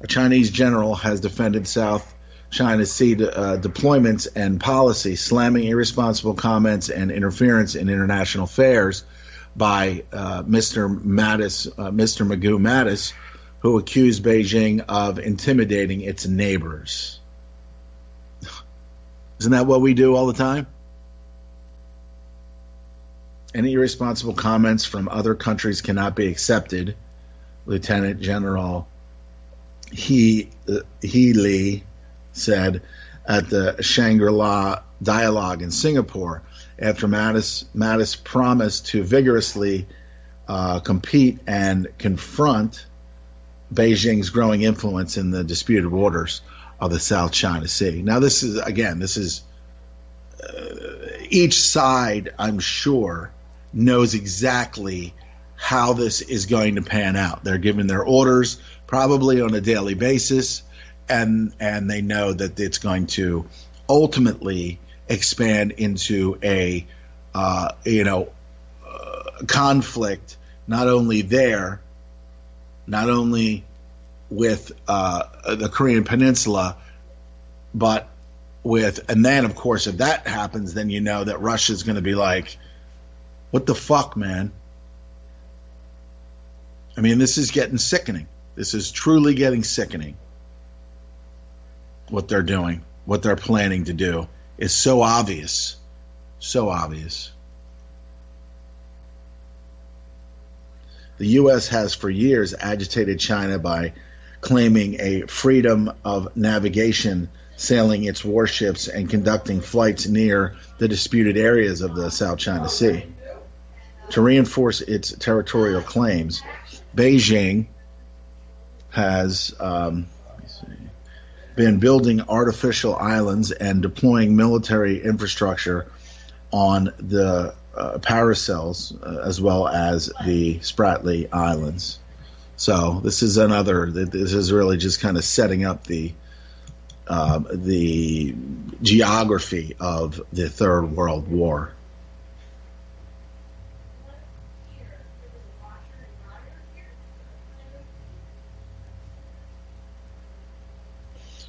A Chinese general has defended South China Sea deployments and policy, slamming irresponsible comments and interference in international affairs by Mr. Magoo Mattis, who accused Beijing of intimidating its neighbors. Isn't that what we do all the time? Any irresponsible comments from other countries cannot be accepted, Lieutenant General Healy said at the Shangri-La Dialogue in Singapore after Mattis promised to vigorously compete and confront Beijing's growing influence in the disputed waters of the South China Sea. Now, this is each side, I'm sure, knows exactly how this is going to pan out. They're given their orders probably on a daily basis, and they know that it's going to ultimately expand into a conflict, not only with the Korean Peninsula, but and then, of course, if that happens, then you know that Russia's going to be like, what the fuck, man? I mean, this is getting sickening. This is truly getting sickening. What they're doing, what they're planning to do is so obvious. So obvious. The U.S. has for years agitated China by claiming a freedom of navigation, sailing its warships and conducting flights near the disputed areas of the South China Sea. To reinforce its territorial claims, Beijing has been building artificial islands and deploying military infrastructure on the Paracels as well as the Spratly Islands. So this is really just kind of setting up the geography of the Third World War.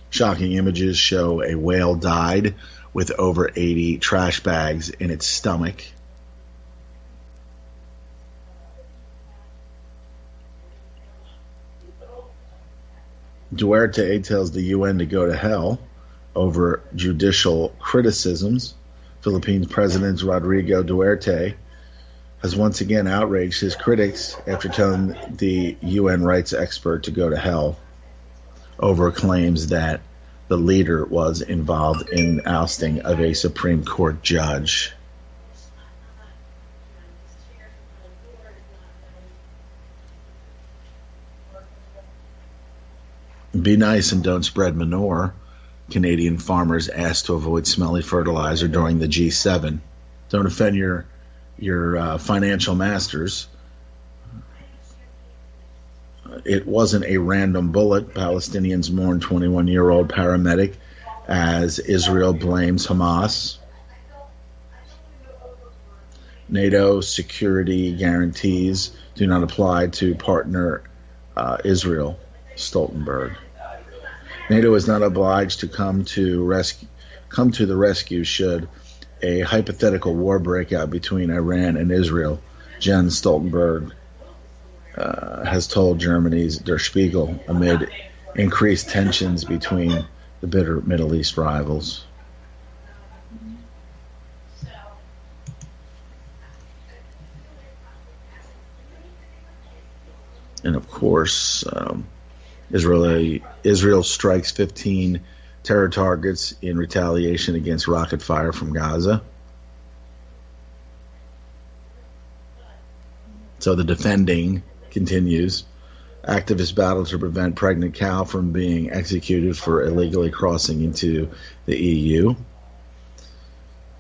Shocking images show a whale died with over 80 trash bags in its stomach. Duarte tells the UN to go to hell over judicial criticisms. Philippines President Rodrigo Duterte has once again outraged his critics after telling the UN rights expert to go to hell over claims that the leader was involved in ousting of a Supreme Court judge. Be nice and don't spread manure. Canadian farmers asked to avoid smelly fertilizer during the G7. Don't offend your financial masters. It wasn't a random bullet. Palestinians mourn 21-year-old paramedic as Israel blames Hamas. NATO security guarantees do not apply to partner Israel, Stoltenberg. NATO is not obliged to come to the rescue should a hypothetical war break out between Iran and Israel, Jens Stoltenberg has told Germany's Der Spiegel amid increased tensions between the bitter Middle East rivals. And of course, Israel strikes 15 terror targets in retaliation against rocket fire from Gaza. So the defending continues. Activists battle to prevent pregnant cow from being executed for illegally crossing into the EU.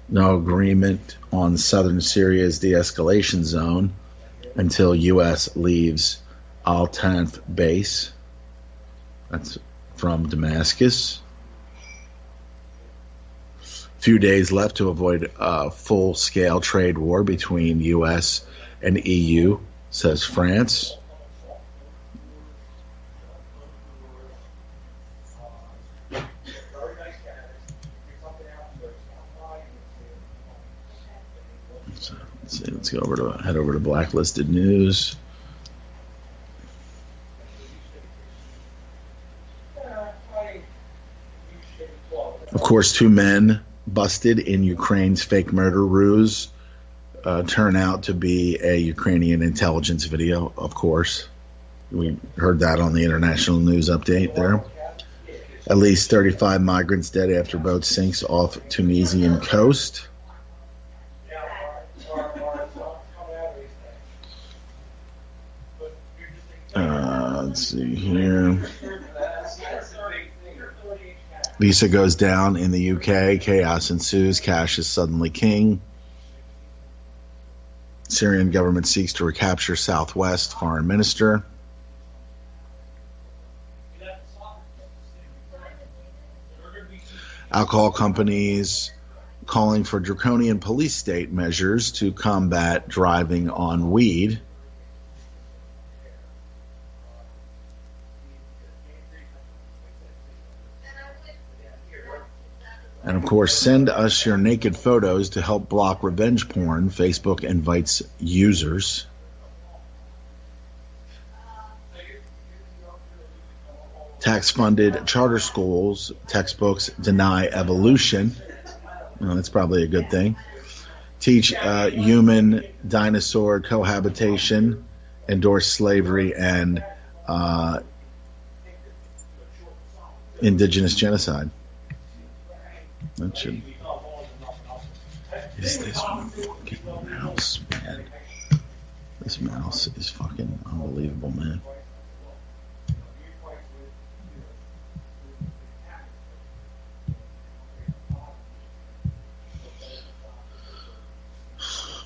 No agreement on southern Syria's de-escalation zone until U.S. leaves Al-Tanf base. That's from Damascus. Few days left to avoid a full-scale trade war between U.S. and EU, says France. Let's head over to blacklisted news. Of course, 2 men busted in Ukraine's fake murder ruse turn out to be a Ukrainian intelligence video, of course. We heard that on the international news update there. At least 35 migrants dead after boat sinks off Tunisian coast. Let's see here. Visa goes down in the UK. Chaos ensues. Cash is suddenly king. Syrian government seeks to recapture Southwest. Foreign minister. Alcohol companies calling for draconian police state measures to combat driving on weed. And, of course, send us your naked photos to help block revenge porn. Facebook invites users. Tax-funded charter schools textbooks deny evolution. Well, that's probably a good thing. Teach human-dinosaur cohabitation. Endorse slavery and indigenous genocide. That should. Is this fucking mouse, man? This mouse is fucking unbelievable, man.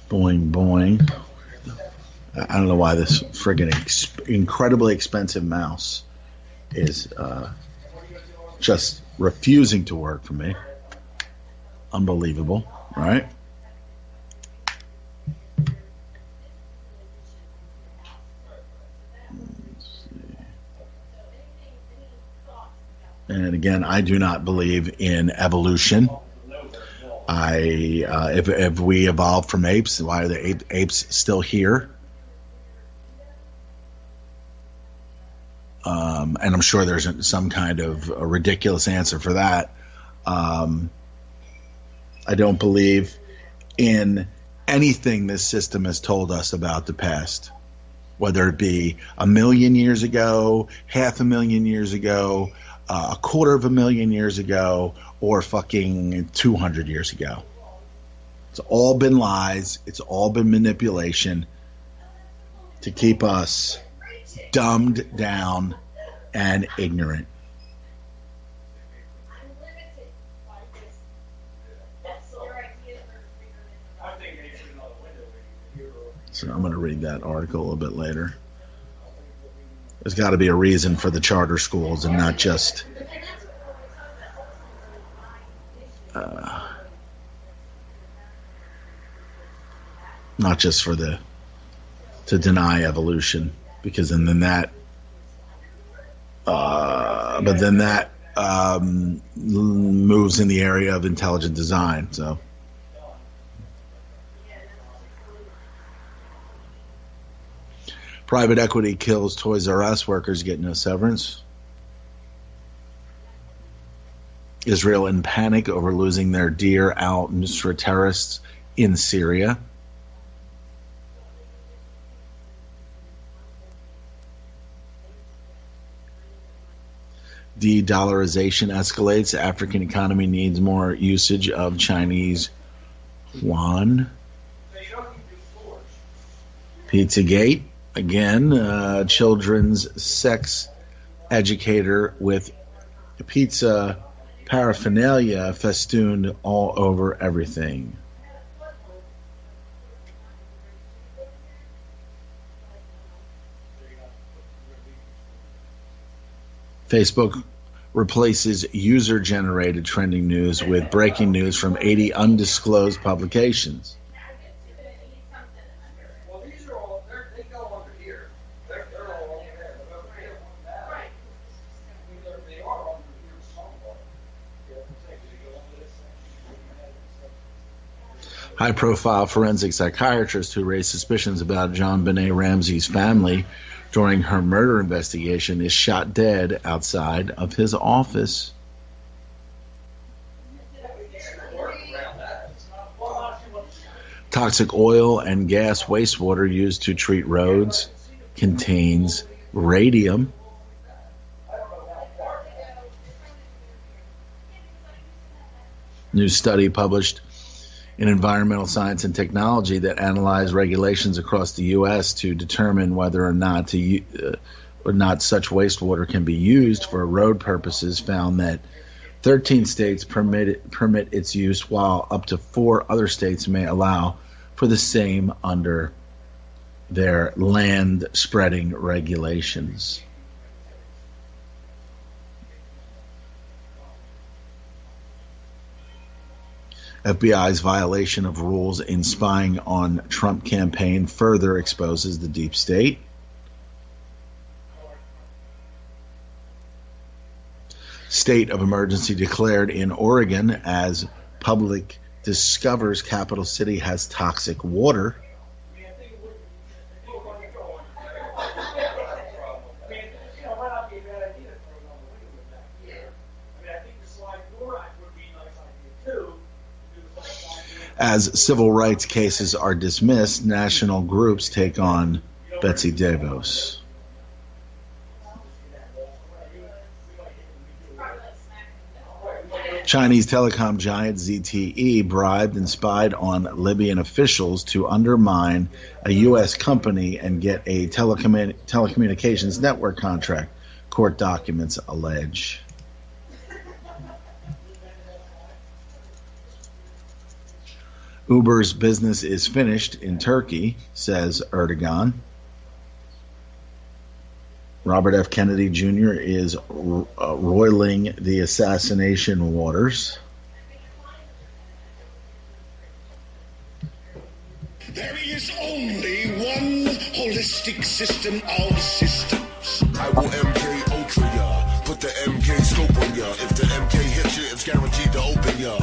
Boing, boing. I don't know why this friggin' incredibly expensive mouse is just refusing to work for me. Unbelievable, right? And again, I do not believe in evolution. If we evolved from apes, why are the apes still here? And I'm sure there's some kind of a ridiculous answer for that. I don't believe in anything this system has told us about the past, whether it be 1 million years ago, 500,000 years ago, 250,000 years ago, or fucking 200 years ago. It's all been lies. It's all been manipulation to keep us dumbed down and ignorant. So I'm going to read that article a little bit later. There's got to be a reason for the charter schools and not just for to deny evolution, because then that moves in the area of intelligent design. So. Private equity kills Toys R Us workers get no severance. Israel in panic over losing their Deir al-Nusra terrorists in Syria. De-dollarization escalates. African economy needs more usage of Chinese yuan. Pizzagate. Again, children's sex educator with pizza paraphernalia festooned all over everything. Facebook replaces user-generated trending news with breaking news from 80 undisclosed publications. High-profile forensic psychiatrist who raised suspicions about John Benet Ramsey's family during her murder investigation is shot dead outside of his office. Toxic oil and gas wastewater used to treat roads contains radium. New study published in Environmental Science and Technology that analyzed regulations across the U.S. to determine whether or not such wastewater can be used for road purposes found that 13 states permit its use, while up to 4 other states may allow for the same under their land spreading regulations. FBI's violation of rules in spying on Trump campaign further exposes the deep state. State of emergency declared in Oregon as public discovers capital city has toxic water. As civil rights cases are dismissed, national groups take on Betsy DeVos. Chinese telecom giant ZTE bribed and spied on Libyan officials to undermine a U.S. company and get a telecommunications network contract, court documents allege. Uber's business is finished in Turkey, says Erdogan. Robert F. Kennedy Jr. is roiling the assassination waters. There is only one holistic system of systems. I will MK Ultra ya, put the MK scope on ya. If the MK hits you, it's guaranteed to open ya.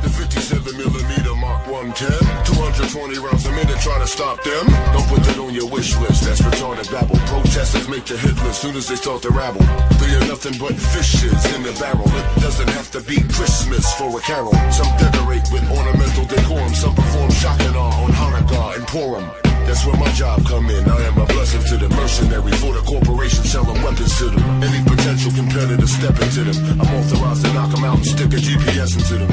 The 57mm Mark 1 110, 220 rounds a minute, try to stop them. Don't put that on your wish list, that's retarded babble. Protesters make the hit list soon as they start to rabble. There are nothing but fishes in the barrel. It doesn't have to be Christmas for a carol. Some decorate with ornamental decorum. Some perform Shakana on Hanukkah and Purim. That's where my job come in. I am a blessing to the mercenary for the corporation selling weapons to them. Any potential competitor step into them. I'm authorized to knock them out and stick a GPS into them.